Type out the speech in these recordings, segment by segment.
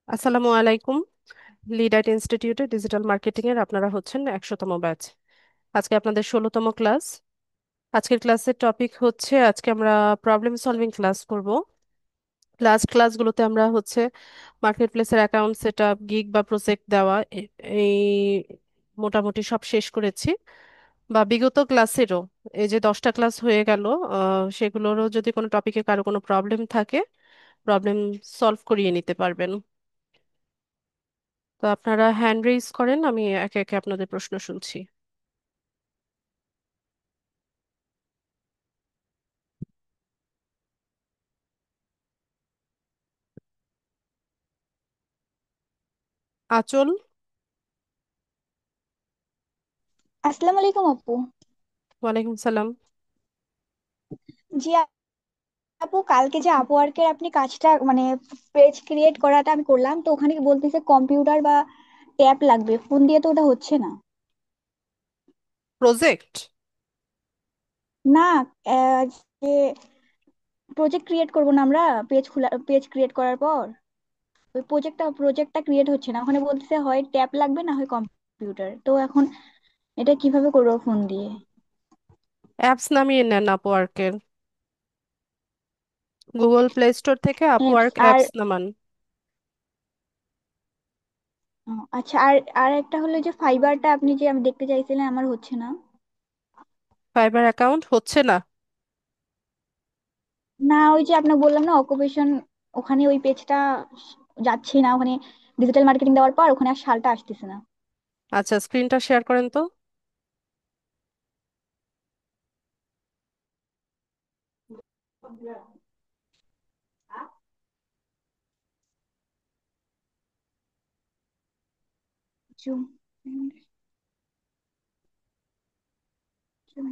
আসসালামু আলাইকুম। লিডাইট ইনস্টিটিউটে ডিজিটাল মার্কেটিং এর আপনারা হচ্ছেন 100তম ব্যাচ। আজকে আপনাদের 16তম ক্লাস। আজকের ক্লাসের টপিক হচ্ছে আজকে আমরা প্রবলেম সলভিং ক্লাস করব। লাস্ট ক্লাসগুলোতে আমরা হচ্ছে মার্কেট প্লেসের অ্যাকাউন্ট সেট আপ, গিগ বা প্রজেক্ট দেওয়া এই মোটামুটি সব শেষ করেছি। বা বিগত ক্লাসেরও এই যে 10টা ক্লাস হয়ে গেল, সেগুলোরও যদি কোনো টপিকে কারো কোনো প্রবলেম থাকে, প্রবলেম সলভ করিয়ে নিতে পারবেন। তো আপনারা হ্যান্ড রেইজ করেন, আমি একে একে আপনাদের প্রশ্ন শুনছি। আঁচল। আসসালামু আলাইকুম আপু। ওয়ালাইকুম সালাম। জি আপু, কালকে যে আপওয়ার্কের আপনি কাজটা মানে পেজ ক্রিয়েট করাটা আমি করলাম, তো ওখানে কি বলতেছে কম্পিউটার বা ট্যাব লাগবে, ফোন দিয়ে তো ওটা হচ্ছে না। প্রজেক্ট। না, যে প্রজেক্ট ক্রিয়েট করবো না আমরা, পেজ ক্রিয়েট করার পর ওই প্রজেক্টটা ক্রিয়েট হচ্ছে না। ওখানে বলতেছে হয় ট্যাব লাগবে না হয় কম্পিউটার। তো এখন এটা কিভাবে করবো ফোন দিয়ে? অ্যাপস নামিয়ে নেন আপওয়ার্কের, গুগল প্লে স্টোর থেকে অ্যাপস আপওয়ার্ক আর অ্যাপস নামান। আচ্ছা, আর আর একটা হলো যে ফাইবারটা আপনি যে আমি দেখতে চাইছিলেন, আমার হচ্ছে না। ফাইবার অ্যাকাউন্ট হচ্ছে না? না, ওই যে আপনাকে বললাম না অকুপেশন, ওখানে ওই পেজটা যাচ্ছি না। ওখানে ডিজিটাল মার্কেটিং দেওয়ার পর ওখানে আর সালটা আসতেছে না। আচ্ছা, স্ক্রিনটা শেয়ার করেন তো। Zoom zoom.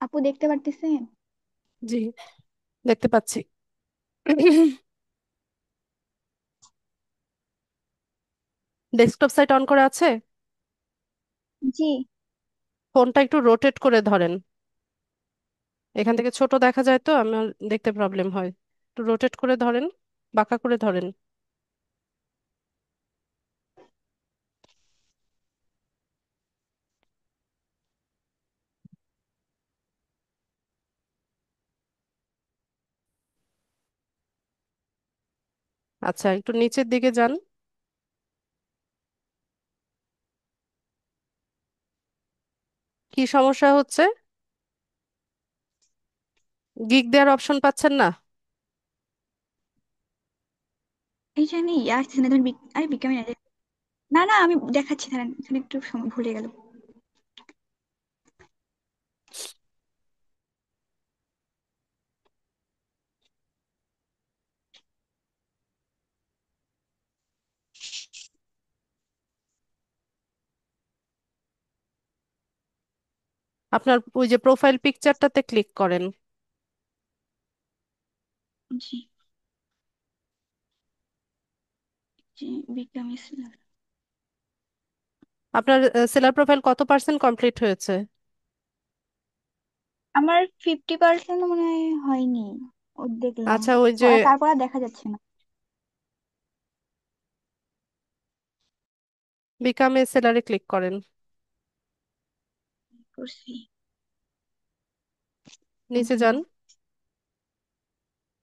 আপু দেখতে পারতেছেন? জি, দেখতে পাচ্ছি। ডেস্কটপ সাইট অন করা আছে? জি। ফোনটা একটু রোটেট করে ধরেন। এখান থেকে ছোট দেখা যায় তো আমার দেখতে প্রবলেম হয়। একটু রোটেট করে ধরেন, বাঁকা করে ধরেন। আচ্ছা, একটু নিচের দিকে যান। কি সমস্যা হচ্ছে? গিগ দেওয়ার অপশন পাচ্ছেন না? এই জানি আসতেছে না। তুমি আরে বিকামে না না না, আমি দেখাচ্ছি, দাঁড়ান, এখানে একটু সময় ভুলে গেল। আপনার ওই যে প্রোফাইল পিকচারটাতে ক্লিক করেন। জি জি, বিকামে। আপনার সেলার প্রোফাইল কত পার্সেন্ট কমপ্লিট হয়েছে? আমার 50% মনে হয় হয়নি। ও দেখলাম, আচ্ছা, ওই যে তারপর আর দেখা যাচ্ছে না। বিকাম এ সেলারে ক্লিক করেন। করছি। নিচে যান,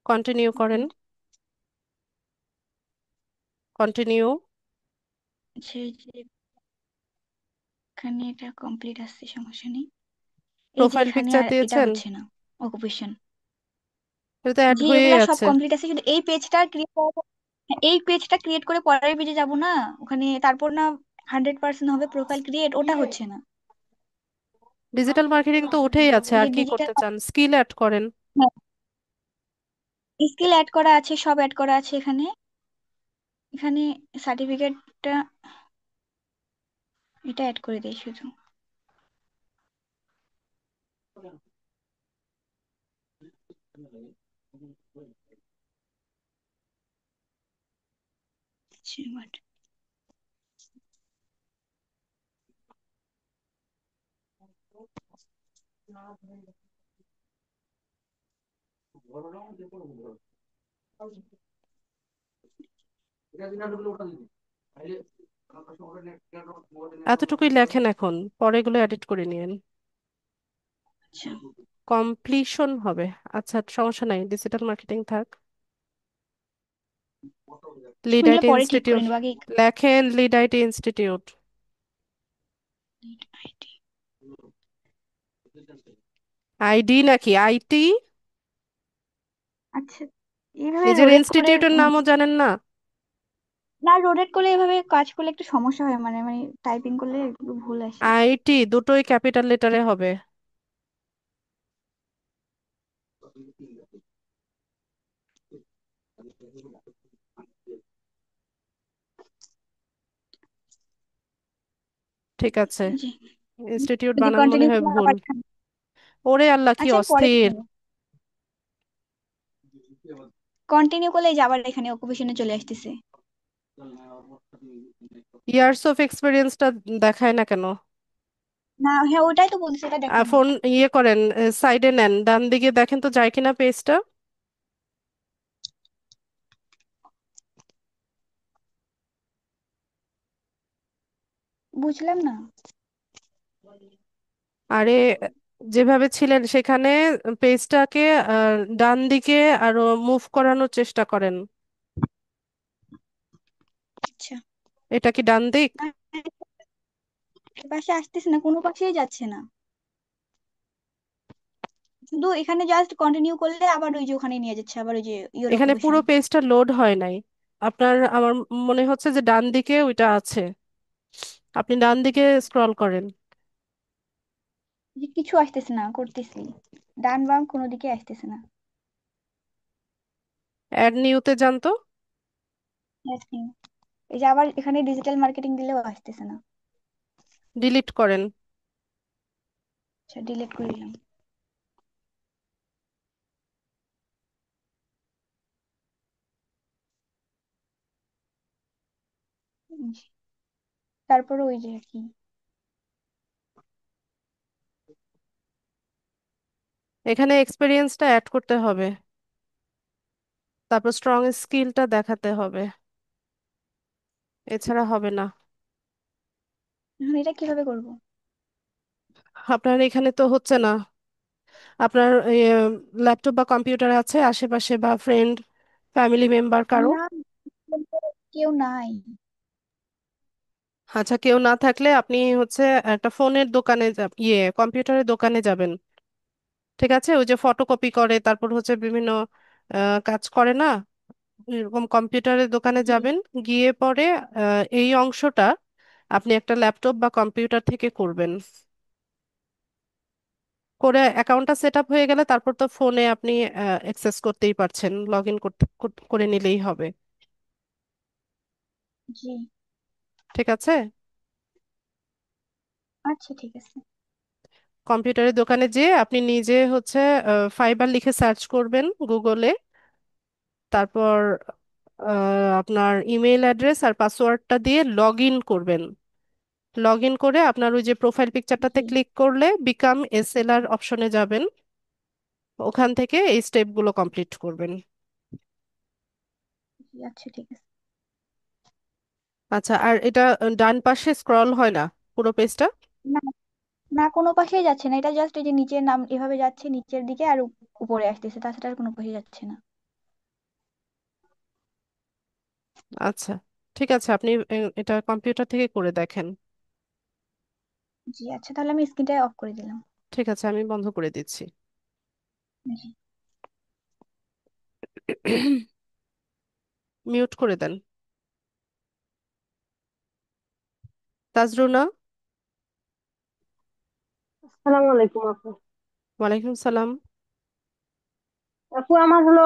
কন্টিনিউ। কন্টিনিউ করেন, কন্টিনিউ। আচ্ছা, এই যে এখানে এটা কমপ্লিট আসছে, সমস্যা নেই। এই যে প্রোফাইল এখানে পিকচার আর এটা দিয়েছেন? হচ্ছে না, অকুপেশন। এটা তো অ্যাড জি, হয়েই এগুলা সব আছে। কমপ্লিট আছে, শুধু এই পেজটা ক্রিয়েট করে পরের পেজে যাব না। ওখানে তারপর না 100% হবে প্রোফাইল ক্রিয়েট, ওটা হচ্ছে না। ডিজিটাল মার্কেটিং তো উঠেই আছে, এই আর যে কি ডিজিটাল, করতে চান? স্কিল অ্যাড করেন। স্কিল অ্যাড করা আছে, সব অ্যাড করা আছে এখানে। এখানে সার্টিফিকেটটা, এটা অ্যাড করে দেই শুধু। Achievement। এতটুকুই লেখেন এখন, পরে এগুলো এডিট করে নিয়েন। আচ্ছা, কমপ্লিশন হবে। আচ্ছা, সমস্যা নাই, ডিজিটাল মার্কেটিং থাক। শুনে লিডাইট পরে ঠিক করে ইনস্টিটিউট নেবো আগে। লেখেন, লিডাইট ইনস্টিটিউট। আইডি। আইডি নাকি আইটি? আচ্ছা, এইভাবে নিজের রোটেট করে ইনস্টিটিউটের নামও জানেন না? না, রোটেট করলে এভাবে কাজ করলে একটু সমস্যা হয়, মানে মানে টাইপিং করলে একটু ভুল আসে। আইটি দুটোই ক্যাপিটাল লেটারে হবে। ঠিক আছে, জি। ইনস্টিটিউট যদি বানান মনে কন্টিনিউ হয় করলে ভুল। আবার ওরে আল্লাহ, কি আচ্ছা আমি পরে অস্থির! কন্টিনিউ করলে এই যে আবার এখানে অকুপেশনে চলে আসতেছে। ইয়ার্স অফ এক্সপিরিয়েন্সটা দেখায় না কেন? না, হ্যাঁ ওটাই তো বলছি, এটা দেখায় না। ফোন ইয়ে করেন, সাইডে নেন, ডান দিকে দেখেন তো যায় কিনা পেজটা। বুঝলাম না। আরে, যেভাবে ছিলেন সেখানে পেজটাকে ডান দিকে আরো মুভ করানোর চেষ্টা করেন। আচ্ছা। এটা কি ডান দিক? না, এ পাশে আসতেছে না, কোনো পাশেই যাচ্ছে না। শুধু এখানে জাস্ট কন্টিনিউ করলে আবার ওই যে ওখানে নিয়ে যাচ্ছে, আবার ওই যে ইউর এখানে পুরো অকুপেশনে। পেজটা লোড হয় নাই। আমার মনে হচ্ছে যে ডান দিকে ওইটা আছে। আপনি ডান দিকে স্ক্রল করেন। যে কিছু আসতেছে না, করতেছি ডান বাম কোনো দিকে আসতেছে না। অ্যাড নিউতে যান তো। Yes, এই যে আবার এখানে ডিজিটাল মার্কেটিং দিলেও আসতেছে না। ডিলিট করেন। আচ্ছা, ডিলিট করে দিলাম। জি। তারপরে ওই যে কি, এখানে এক্সপিরিয়েন্সটা অ্যাড করতে হবে, তারপর স্ট্রং স্কিলটা দেখাতে হবে, এছাড়া হবে না। এখন এটা কিভাবে করব? আপনার এখানে তো হচ্ছে না। আপনার ল্যাপটপ বা কম্পিউটার আছে আশেপাশে, বা ফ্রেন্ড ফ্যামিলি মেম্বার কারো? না, কেউ নাই। আচ্ছা, কেউ না থাকলে আপনি হচ্ছে একটা ফোনের দোকানে কম্পিউটারের দোকানে যাবেন। ঠিক আছে, ওই যে ফটোকপি করে, তারপর হচ্ছে বিভিন্ন কাজ করে না, এরকম কম্পিউটারের দোকানে জি। যাবেন। গিয়ে পরে এই অংশটা আপনি একটা ল্যাপটপ বা কম্পিউটার থেকে করবেন। করে অ্যাকাউন্টটা সেট আপ হয়ে গেলে তারপর তো ফোনে আপনি অ্যাক্সেস করতেই পারছেন, লগ ইন করতে করে নিলেই হবে। জি। ঠিক আছে। আচ্ছা, ঠিক আছে। কম্পিউটারের দোকানে যেয়ে আপনি নিজে হচ্ছে ফাইবার লিখে সার্চ করবেন গুগলে। তারপর আপনার ইমেল অ্যাড্রেস আর পাসওয়ার্ডটা দিয়ে লগ ইন করবেন। লগ ইন করে আপনার ওই যে প্রোফাইল পিকচারটাতে জি। ক্লিক করলে বিকাম এ সেলার অপশনে যাবেন। ওখান থেকে এই স্টেপগুলো কমপ্লিট করবেন। জি, আচ্ছা ঠিক আছে। আচ্ছা, আর এটা ডান পাশে স্ক্রল হয় না পুরো পেজটা? না, না কোনো পাশেই যাচ্ছে না, এটা জাস্ট এই যে নিচের নাম এভাবে যাচ্ছে নিচের দিকে আর উপরে আসতেছে, তাছাড়া আর কোনো পাশে যাচ্ছে না। আচ্ছা, ঠিক আছে, আপনি এটা কম্পিউটার থেকে করে দেখেন। জি, আচ্ছা তাহলে আমি স্ক্রিনটা অফ করে দিলাম। ঠিক আছে, আমি বন্ধ করে দিচ্ছি। জি। মিউট করে দেন। তাজরুনা। আসসালামু আলাইকুম আপু। ওয়ালাইকুম সালাম। আপু আমার হলো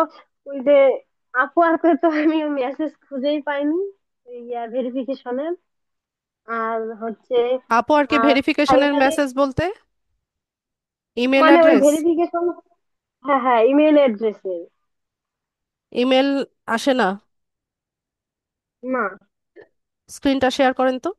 ওই যে আপু আর করে তো আমি মেসেজ খুঁজেই পাইনি, ইয়া ভেরিফিকেশনের। আর হচ্ছে আপু আর কি ভেরিফিকেশনের ফাইনালি মেসেজ বলতে? ইমেল মানে ওই অ্যাড্রেস? ভেরিফিকেশন, হ্যাঁ হ্যাঁ ইমেল অ্যাড্রেসে। ইমেল আসে না? না। স্ক্রিনটা শেয়ার করেন তো।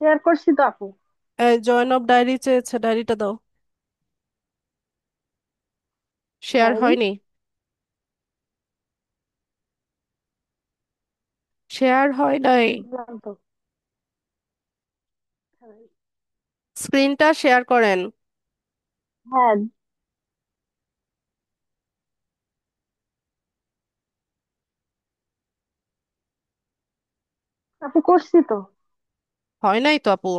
শেয়ার করছি তো আপু। জয়েন অফ ডায়েরি চেয়েছে, ডায়েরিটা দাও। Share diary. হয়নি? শেয়ার হয় নাই? বুঝলাম তো। স্ক্রিনটা শেয়ার করেন। হ্যাঁ আপু করছি তো। হয় নাই তো আপু।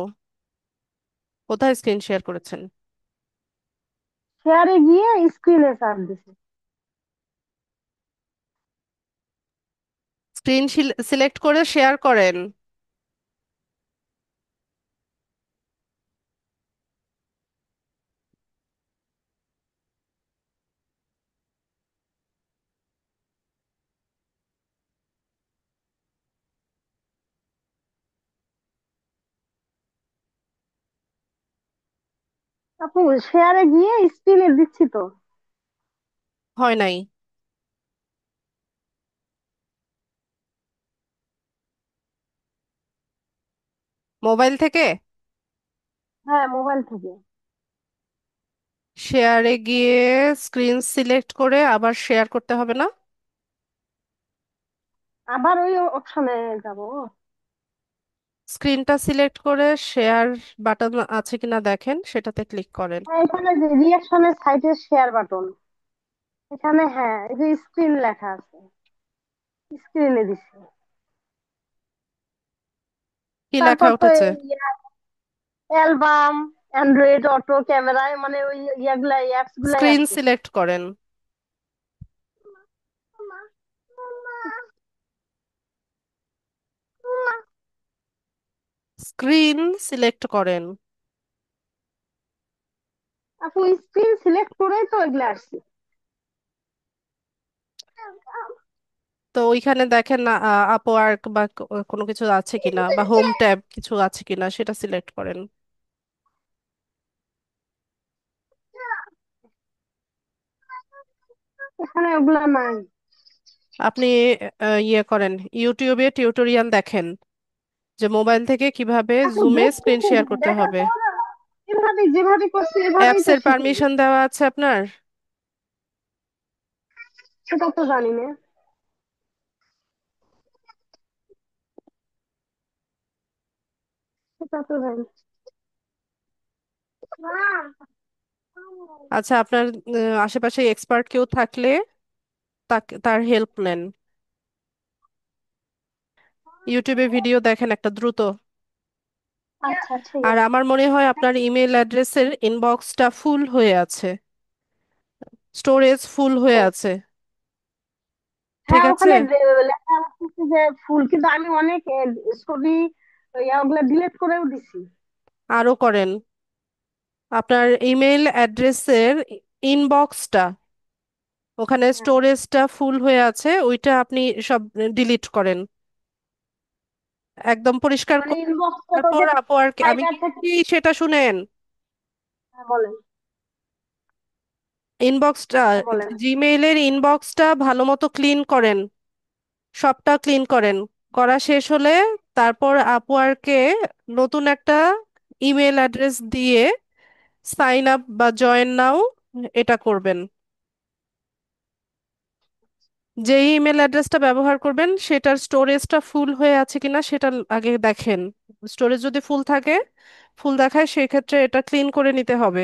কোথায় স্ক্রিন শেয়ার করেছেন? শেয়ারে গিয়ে স্ক্রিনে চাপ দিছি। স্ক্রিন সিলেক্ট করে শেয়ার করেন। আপু শেয়ারে গিয়ে স্ক্রিনে দিচ্ছি তো। হয় নাই? মোবাইল থেকে? হ্যাঁ মোবাইল থেকে। শেয়ারে গিয়ে স্ক্রিন সিলেক্ট করে আবার শেয়ার করতে হবে না? আবার ওই অপশনে যাব। স্ক্রিনটা সিলেক্ট করে শেয়ার বাটন আছে কিনা দেখেন, সেটাতে ক্লিক করেন। হ্যাঁ এখানে যে রিয়াকশনের সাইটে শেয়ার বাটন, এখানে হ্যাঁ এই যে স্ক্রিন লেখা আছে, স্ক্রিনে দিচ্ছি। কি লেখা তারপর তো উঠেছে? এই অ্যালবাম, অ্যান্ড্রয়েড অটো ক্যামেরায় মানে ওই ইয়াগুলা অ্যাপস গুলাই স্ক্রিন আছে। সিলেক্ট করেন। স্ক্রিন সিলেক্ট করেন। আপু স্ক্রিন সিলেক্ট করেই তো এগুলা আসছে। তো ওইখানে দেখেন না আপওয়ার্ক বা কোনো কিছু আছে কিনা, বা হোম ট্যাব কিছু আছে কিনা, সেটা সিলেক্ট করেন। এখানে ওগুলা নাই। আপনি ইয়ে করেন, ইউটিউবে টিউটোরিয়াল দেখেন যে মোবাইল থেকে কিভাবে আপু জুমে দেখছি স্ক্রিন শেয়ার করতে দেখার হবে। পর এভাবে যেভাবে করছি এভাবেই অ্যাপস তো এর শিখি। পারমিশন দেওয়া আছে আপনার? সেটা তো জানি না। সেটা তো জানি আচ্ছা, আপনার আশেপাশে এক্সপার্ট কেউ থাকলে তার হেল্প নেন। ইউটিউবে ভিডিও দেখেন একটা দ্রুত। আচ্ছা ঠিক আর আছে। আমার মনে হয় আপনার ইমেল অ্যাড্রেসের ইনবক্সটা ফুল হয়ে আছে, স্টোরেজ ফুল হয়ে আছে। ঠিক হ্যাঁ আছে? ওখানে লেখা আছে যে ফুল, কিন্তু আমি অনেক ছবি ওগুলা ডিলিট করেও দিছি। আরো করেন। আপনার ইমেল অ্যাড্রেসের ইনবক্সটা, ওখানে হ্যাঁ স্টোরেজটা ফুল হয়ে আছে, ওইটা আপনি সব ডিলিট করেন, একদম পরিষ্কার মানে করে। ইনবক্সটা তো তারপর যে আপু আর কি আমি ফাইবার কি থেকে। করি সেটা শুনেন। হ্যাঁ বলেন। ইনবক্সটা, হ্যাঁ বলেন। জিমেইলের ইনবক্সটা ভালো মতো ক্লিন করেন, সবটা ক্লিন করেন। করা শেষ হলে তারপর আপওয়ার্কে নতুন একটা ইমেল অ্যাড্রেস দিয়ে সাইন আপ বা জয়েন নাও এটা করবেন। যেই ইমেল অ্যাড্রেসটা ব্যবহার করবেন সেটার স্টোরেজটা ফুল হয়ে আছে কিনা সেটা আগে দেখেন। স্টোরেজ যদি ফুল থাকে, ফুল দেখায়, সেক্ষেত্রে এটা ক্লিন করে নিতে হবে।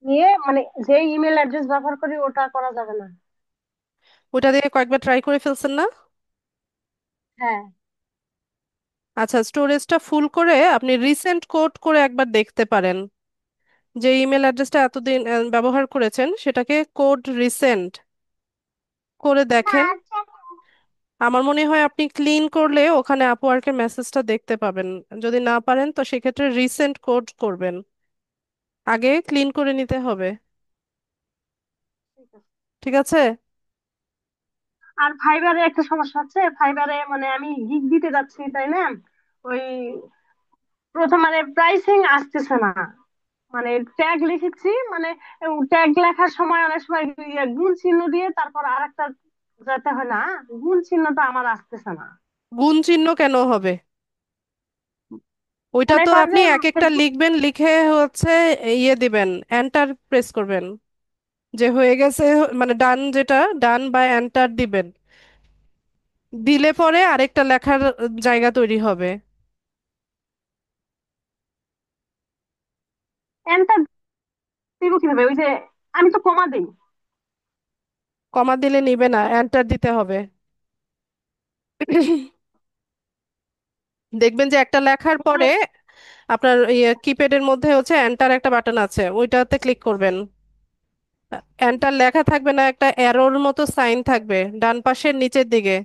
নিয়ে মানে যে ইমেল অ্যাড্রেস ব্যবহার করি ওটা করা যাবে না? ওটা দিয়ে কয়েকবার ট্রাই করে ফেলছেন না? হ্যাঁ। আচ্ছা, স্টোরেজটা ফুল করে আপনি রিসেন্ট কোড করে একবার দেখতে পারেন। যে ইমেল অ্যাড্রেসটা এতদিন ব্যবহার করেছেন সেটাকে কোড রিসেন্ট করে দেখেন। আমার মনে হয় আপনি ক্লিন করলে ওখানে আপওয়ার্কের মেসেজটা দেখতে পাবেন। যদি না পারেন তো সেক্ষেত্রে রিসেন্ট কোড করবেন, আগে ক্লিন করে নিতে হবে। ঠিক আছে। ঠিক আছে। আর ফাইবারে একটা সমস্যা হচ্ছে, ফাইবারে মানে আমি গিগ দিতে যাচ্ছি, তাই না? ওই প্রথম মানে প্রাইসিং আসতেছে না, মানে ট্যাগ লিখেছি, মানে ট্যাগ লেখার সময় অনেক সময় গুণ চিহ্ন দিয়ে তারপর আরেকটা যেতে হয় না, গুণ চিহ্নটা আমার আসতেছে না। গুণ চিহ্ন কেন হবে? ওইটা মনে তো কর আপনি যে এক একটা লিখবেন, লিখে হচ্ছে ইয়ে দিবেন, এন্টার প্রেস করবেন। যে হয়ে গেছে, মানে ডান, যেটা ডান বা এন্টার দিবেন, দিলে পরে আরেকটা লেখার জায়গা তৈরি হবে। এন্টার দিব কিভাবে? ওই যে আমি তো কমা দিই। কমা দিলে নিবে না, এন্টার দিতে হবে। দেখবেন যে একটা লেখার মানে পরে আপনার ইয়ে কিপ্যাডের মধ্যে হচ্ছে এন্টার একটা বাটন আছে, ওইটাতে ক্লিক করবেন। এন্টার লেখা থাকবে না, একটা অ্যারোর মতো সাইন থাকবে ডান পাশের নিচের দিকে,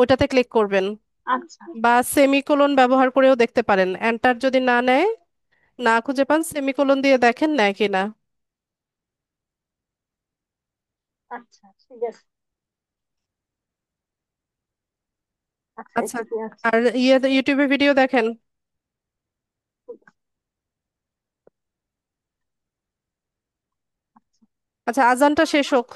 ওইটাতে ক্লিক করবেন। আচ্ছা বা সেমিকোলন ব্যবহার করেও দেখতে পারেন, এন্টার যদি না নেয়, না খুঁজে পান, সেমিকোলন দিয়ে দেখেন নেয় কিনা। আচ্ছা, ঠিক আছে। আচ্ছা, আচ্ছা। এটুকুই আছে। আর ইউটিউবে ভিডিও দেখেন। আচ্ছা, আজানটা শেষ হোক।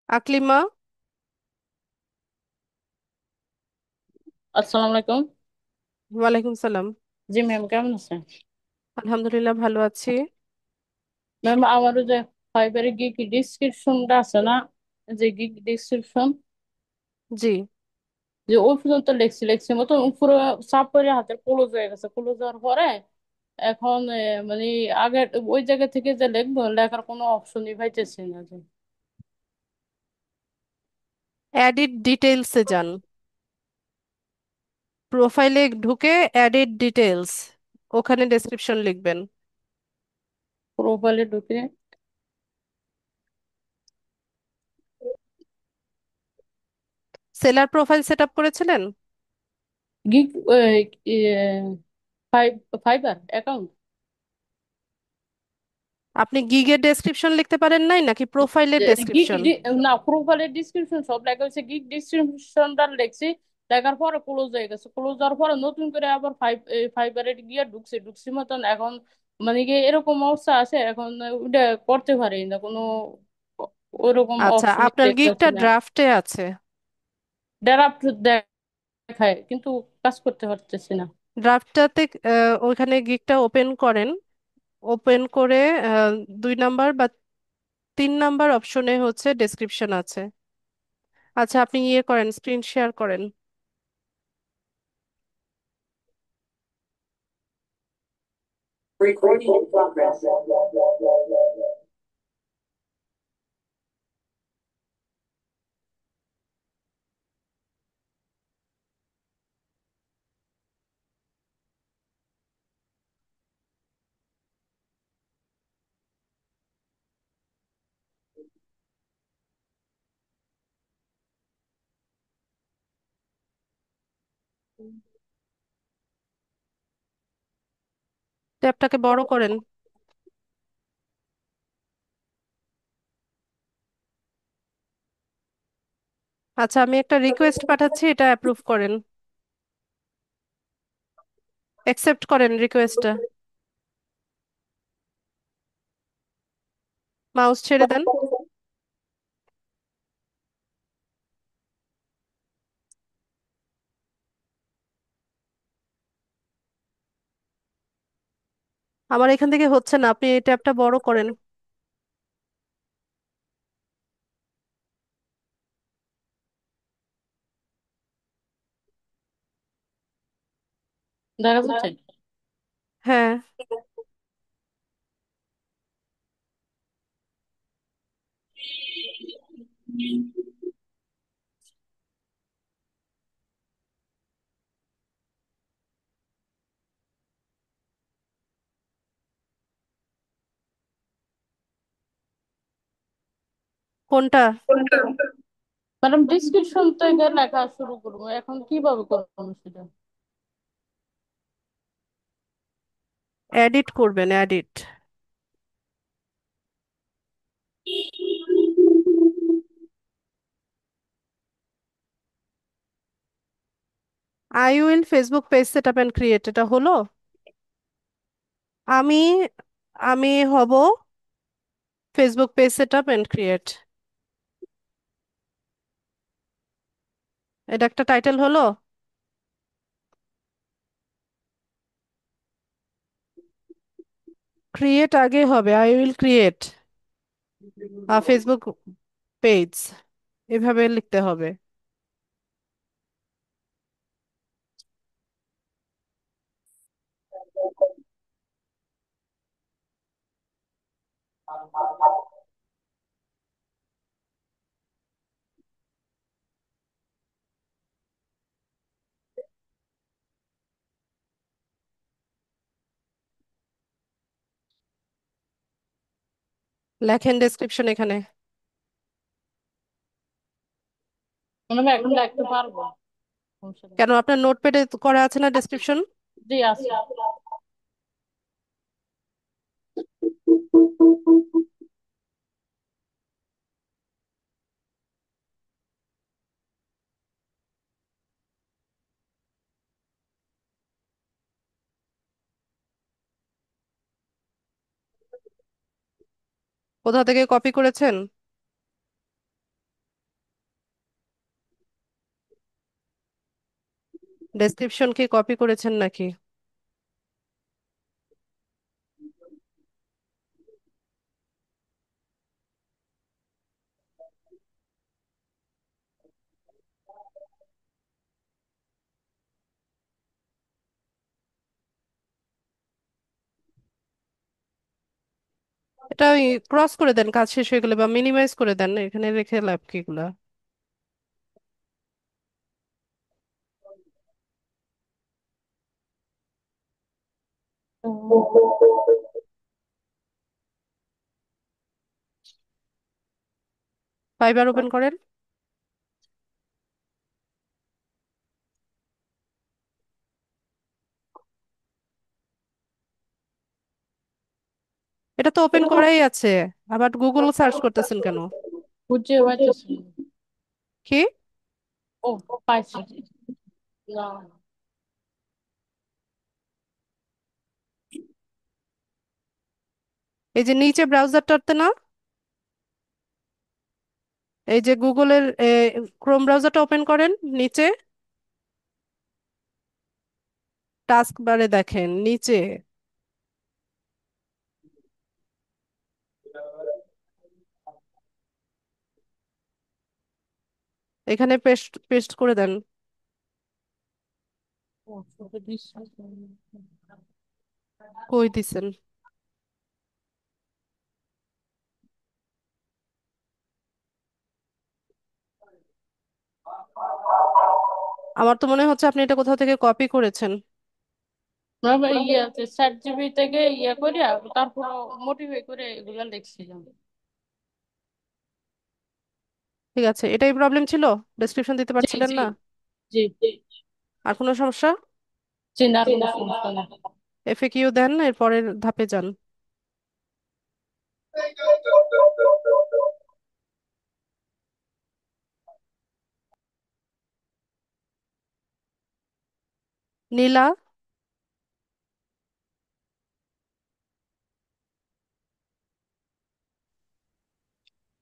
আকলিমা। আসসালামু আলাইকুম। ওয়ালাইকুম সালাম। জি ম্যাম, কেমন আছেন? আলহামদুলিল্লাহ, ভালো আছি। ম্যাম, আমারও যে ফাইবারের গিগ ডিসক্রিপশনটা আছে না, যে গিগ ডিসক্রিপশন, জি। যে ওই পর্যন্ত লেখছি লেখছি মতো পুরো চাপ করে হাতে ক্লোজ হয়ে গেছে। ক্লোজ হওয়ার পরে এখন মানে আগে ওই জায়গা থেকে যে লিখবো, লেখার কোনো অপশনই পাইতেছি না যে। এডিট ডিটেলসে যান, প্রোফাইলে ঢুকে এডিট ডিটেলস, ওখানে ডেসক্রিপশন লিখবেন। প্রোফাইলে ঢুকে সেলার প্রোফাইল সেট আপ করেছিলেন? গিগ ফাইবার অ্যাকাউন্ট, আপনি গিগের ডেসক্রিপশন লিখতে পারেন নাই নাকি প্রোফাইলের গিগ ডেসক্রিপশন? না, প্রোফাইলের ডিসক্রিপশন সব লেখা হয়েছে, গিগ ডিসক্রিপশনটা লেখছি, লেখার পরে ক্লোজ হয়ে গেছে। ক্লোজ হওয়ার পরে নতুন করে আবার ফাইবারে গিয়ে ঢুকছি মতন এখন, মানে কি এরকম অবস্থা আছে এখন, ওটা করতে পারি না কোনো, ওরকম আচ্ছা, অপশনই আপনার দেখতেছি গিগটা না। ড্রাফটে আছে। ড্রাফট দেখায় কিন্তু কাজ করতে পারতেছি না। ড্রাফটটাতে ওইখানে গিগটা ওপেন করেন। ওপেন করে আহ, 2 নাম্বার বা 3 নাম্বার অপশনে হচ্ছে ডেসক্রিপশন আছে। আচ্ছা, আপনি ইয়ে করেন, স্ক্রিন শেয়ার করেন। Recording in progress. ট্যাবটাকে বড় করেন। আচ্ছা, আমি একটা রিকোয়েস্ট পাঠাচ্ছি, এটা অ্যাপ্রুভ করেন, অ্যাকসেপ্ট করেন রিকোয়েস্টটা। মাউস ছেড়ে দেন। আমার এখান থেকে হচ্ছে না, আপনি এই ট্যাবটা বড় করেন। দেখা যাচ্ছে? হ্যাঁ। কোনটা? ম্যাডাম ডিসক্রিপশন থেকে লেখা শুরু করবো, এখন কিভাবে করবো সেটা? এডিট করবেন, edit. I will Facebook page set up and create, এটা হলো। আমি আমি হব Facebook page set up and create, এটা একটা টাইটেল হলো। ক্রিয়েট আগে হবে, I will create Facebook page, এভাবে লিখতে হবে। লেখেন ডেসক্রিপশন এখানে। ম্যাডাম এখন লিখতে পারবো, সমস্যা নেই। কেন, আপনার নোটপ্যাডে করা আছে না ডেসক্রিপশন? জি আছে। কোথা থেকে কপি করেছেন? ডেসক্রিপশন কি কপি করেছেন নাকি? এটা ক্রস করে দেন, কাজ শেষ হয়ে গেলে, বা মিনিমাইজ করে দেন, এখানে রেখে লাভ কি এগুলা। ফাইবার ওপেন করেন। এটা তো ওপেন করাই আছে, আবার গুগল সার্চ করতেছেন কেন? বুঝতে পারতেছি। কি? ও, পাইছি। না, এই যে নিচে ব্রাউজারটাতে না, এই যে গুগলের ক্রোম ব্রাউজারটা ওপেন করেন, নিচে টাস্ক বারে দেখেন নিচে, এখানে পেস্ট পেস্ট করে দেন। ও শুধু বিশ্বাস কই দিছেন? আমার তো মনে হচ্ছে আপনি এটা কোথাও থেকে কপি করেছেন। ইয়ে আছে, চ্যাট জিবি থেকে ইয়ে করে তারপর মোটিভেট করে এগুলা লিখছিলাম। ঠিক আছে, এটাই প্রবলেম ছিল, ডেসক্রিপশন দিতে জি পারছিলেন জি না। জি জি। আর কোনো সমস্যা? জি না, আর কোনো সমস্যা নেই। এফএকিউ দেন, এর পরের ধাপে যান। নীলা।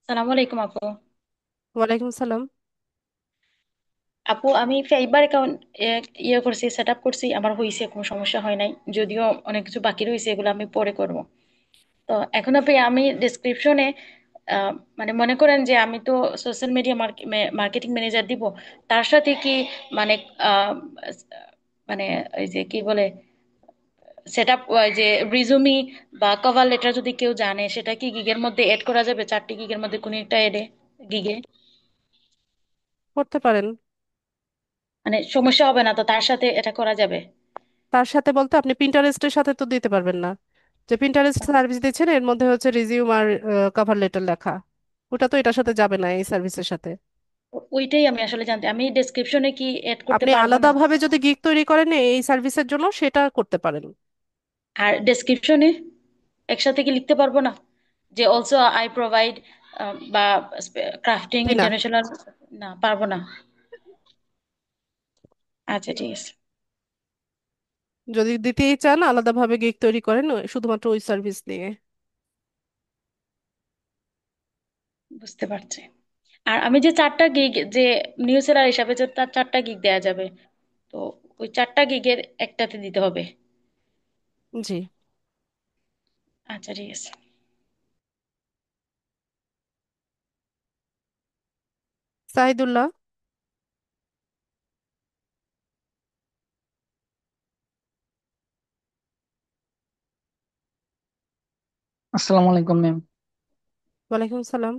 সালামু আলাইকুম আপু। ওয়ালাইকুম সালাম। আপু আমি ফাইবার অ্যাকাউন্ট ইয়ে করছি, সেট আপ করছি, আমার হয়েছে, কোনো সমস্যা হয় নাই, যদিও অনেক কিছু বাকি রয়েছে, এগুলো আমি পরে করব। তো এখন আপনি আমি ডেসক্রিপশনে মানে মনে করেন যে আমি তো সোশ্যাল মিডিয়া মার্কেটিং ম্যানেজার দিব, তার সাথে কি মানে আহ, মানে এই যে কি বলে সেট আপ, যে রিজুমি বা কভার লেটার যদি কেউ জানে, সেটা কি গিগের মধ্যে এড করা যাবে? 4টি গিগের মধ্যে কোনো একটা গিগে করতে পারেন। মানে সমস্যা হবে না তো? তার সাথে এটা করা যাবে? তার সাথে বলতে আপনি পিন্টারেস্টের সাথে তো দিতে পারবেন না। যে পিন্টারেস্ট সার্ভিস দিচ্ছেন এর মধ্যে হচ্ছে রিজিউম আর কভার লেটার লেখা, ওটা তো এটার সাথে যাবে না, এই সার্ভিসের সাথে। ওইটাই আমি আসলে জানতে, আমি ডেসক্রিপশনে কি এড করতে আপনি পারবো না? আলাদাভাবে যদি গিগ তৈরি করেন এই সার্ভিসের জন্য, সেটা করতে পারেন। আর ডেসক্রিপশনে একসাথে কি লিখতে পারবো না যে অলসো আই প্রোভাইড বা ক্রাফটিং জি না। ইন্টারন্যাশনাল? না, পারবো না। আচ্ছা, ঠিক আছে। যদি দিতেই চান আলাদাভাবে গিগ তৈরি করেন শুধুমাত্র ওই সার্ভিস নিয়ে। বুঝতে পারছি। আর আমি যে 4টা গিগ, যে নিউ সেলার হিসাবে যে তার 4টা গিগ দেওয়া যাবে, তো ওই 4টা গিগের একটাতে দিতে হবে? জি। আচ্ছা, ঠিক আছে। সাইদুল্লাহ। আসসালামু আলাইকুম ম্যাম। ওয়ালাইকুম সালাম।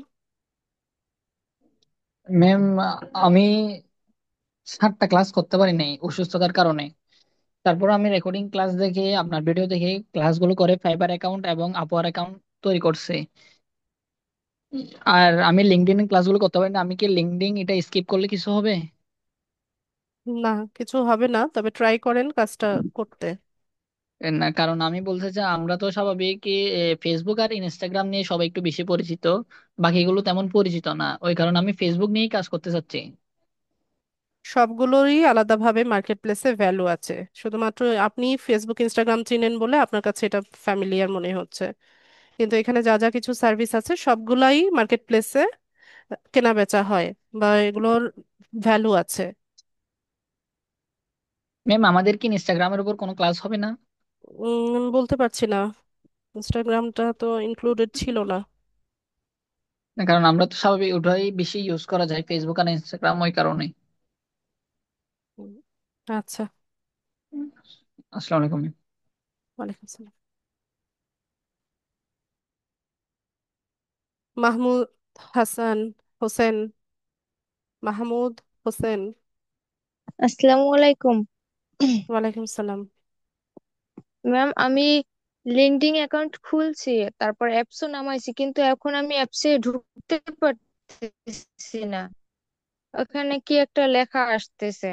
ম্যাম, আমি 7টা ক্লাস করতে পারি নাই অসুস্থতার কারণে। তারপর আমি রেকর্ডিং ক্লাস দেখে, আপনার ভিডিও দেখে ক্লাসগুলো করে ফাইবার অ্যাকাউন্ট এবং আপওয়ার অ্যাকাউন্ট তৈরি করছি। আর আমি লিঙ্কডইন ক্লাসগুলো করতে পারি না। আমি কি লিঙ্কডইন এটা স্কিপ করলে কিছু হবে? না, কিছু হবে না, তবে ট্রাই করেন কাজটা করতে। না, কারণ আমি বলতে চাই আমরা তো স্বাভাবিক ফেসবুক আর ইনস্টাগ্রাম নিয়ে সবাই একটু বেশি পরিচিত, বাকিগুলো তেমন পরিচিত না। ওই কারণে আমি ফেসবুক নিয়েই কাজ করতে চাচ্ছি। সবগুলোরই আলাদাভাবে মার্কেট প্লেসে ভ্যালু আছে। শুধুমাত্র আপনি ফেসবুক ইনস্টাগ্রাম চিনেন বলে আপনার কাছে এটা ফ্যামিলিয়ার মনে হচ্ছে, কিন্তু এখানে যা যা কিছু সার্ভিস আছে সবগুলাই মার্কেট প্লেসে কেনা বেচা হয়, বা এগুলোর ভ্যালু আছে। ম্যাম, আমাদের কি ইনস্টাগ্রামের উপর কোনো ক্লাস হবে না? বলতে পারছি না, ইনস্টাগ্রামটা তো ইনক্লুডেড ছিল না। না, কারণ আমরা তো স্বাভাবিক ওটাই বেশি ইউজ করা যায়, ফেসবুক আর ইনস্টাগ্রাম, ওই কারণে। উম, আচ্ছা। আসসালামু আলাইকুম। ওয়ালাইকুম আসসালাম। মাহমুদ হাসান হোসেন, মাহমুদ হোসেন। আসসালামু আলাইকুম ওয়ালাইকুম সালাম। ম্যাম। আমি লিঙ্কডইন অ্যাকাউন্ট খুলছি, তারপর অ্যাপসও নামাইছি, কিন্তু এখন আমি অ্যাপসে ঢুকতে পারতেছি না। ওখানে কি একটা লেখা আসতেছে।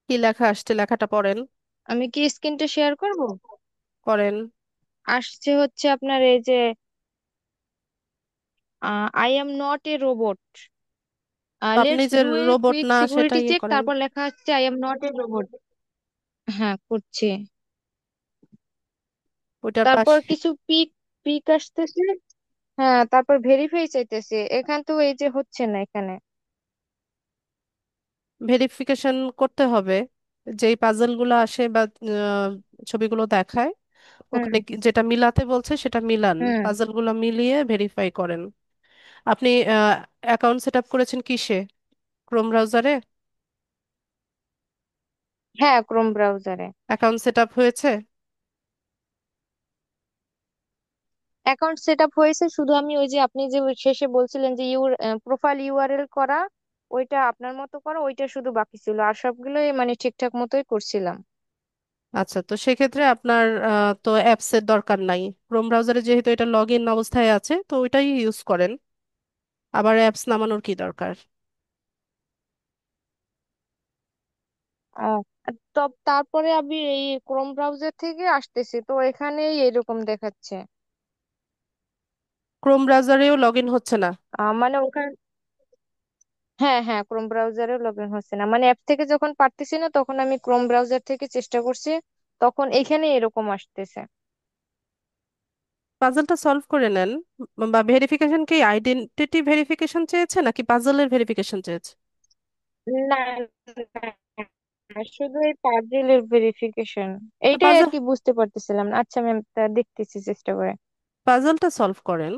কি লেখা আসছে, লেখাটা পড়েন। আমি কি স্ক্রিনটা শেয়ার করব? করেন। আসছে হচ্ছে আপনার এই যে I am not a robot, তো আপনি লেটস যে ডু এ রোবট কুইক না সেটা সিকিউরিটি ইয়ে চেক, করেন। তারপর লেখা হচ্ছে I am not a robot. হ্যাঁ, করছি। ওইটার তারপর পাশে কিছু পিক পিক আসতেছে। হ্যাঁ, তারপর ভেরিফাই চাইতেছে, এখান তো এই যে হচ্ছে না এখানে। ভেরিফিকেশন করতে হবে। যেই পাজল গুলো আসে বা ছবিগুলো দেখায়, হুম ওখানে যেটা মিলাতে বলছে সেটা মিলান, হুম। পাজল গুলো মিলিয়ে ভেরিফাই করেন। আপনি অ্যাকাউন্ট সেট আপ করেছেন কিসে? ক্রোম ব্রাউজারে হ্যাঁ, ক্রোম ব্রাউজারে। অ্যাকাউন্ট সেট আপ হয়েছে? অ্যাকাউন্ট সেট আপ হয়েছে, শুধু আমি ওই যে আপনি যে ওই শেষে বলছিলেন যে প্রোফাইল ইউআরএল করা, ওইটা আপনার মতো করা, ওইটা শুধু বাকি ছিল, আর সবগুলোই মানে ঠিকঠাক মতোই করছিলাম। আচ্ছা, তো সেক্ষেত্রে আপনার তো অ্যাপসের দরকার নাই। ক্রোম ব্রাউজারে যেহেতু এটা লগ ইন অবস্থায় আছে, তো ওইটাই ইউজ করেন। আবার অ্যাপস নামানোর কি দরকার? ও, তো তো তারপরে আমি এই ক্রোম ব্রাউজার থেকে আসতেছি, তো এখানেই এরকম দেখাচ্ছে। ক্রোম ব্রাউজারেও লগ ইন হচ্ছে না? মানে ওখানে, হ্যাঁ হ্যাঁ, ক্রোম ব্রাউজারে লগ ইন হচ্ছে না, মানে অ্যাপ থেকে যখন পারতেছি না তখন আমি ক্রোম ব্রাউজার থেকে চেষ্টা করছি, তখন এখানে এরকম আসতেছে। পাজলটা সলভ করে নেন। বা ভেরিফিকেশন কি আইডেন্টিটি ভেরিফিকেশন চেয়েছে নাকি পাজলের ভেরিফিকেশন চেয়েছে? না না, শুধু এই পাজেলের ভেরিফিকেশন, তো এইটাই আর পাজল কি বুঝতে পারতেছিলাম না। আচ্ছা ম্যাম, তা দেখতেছি চেষ্টা করে। পাজলটা সলভ করেন।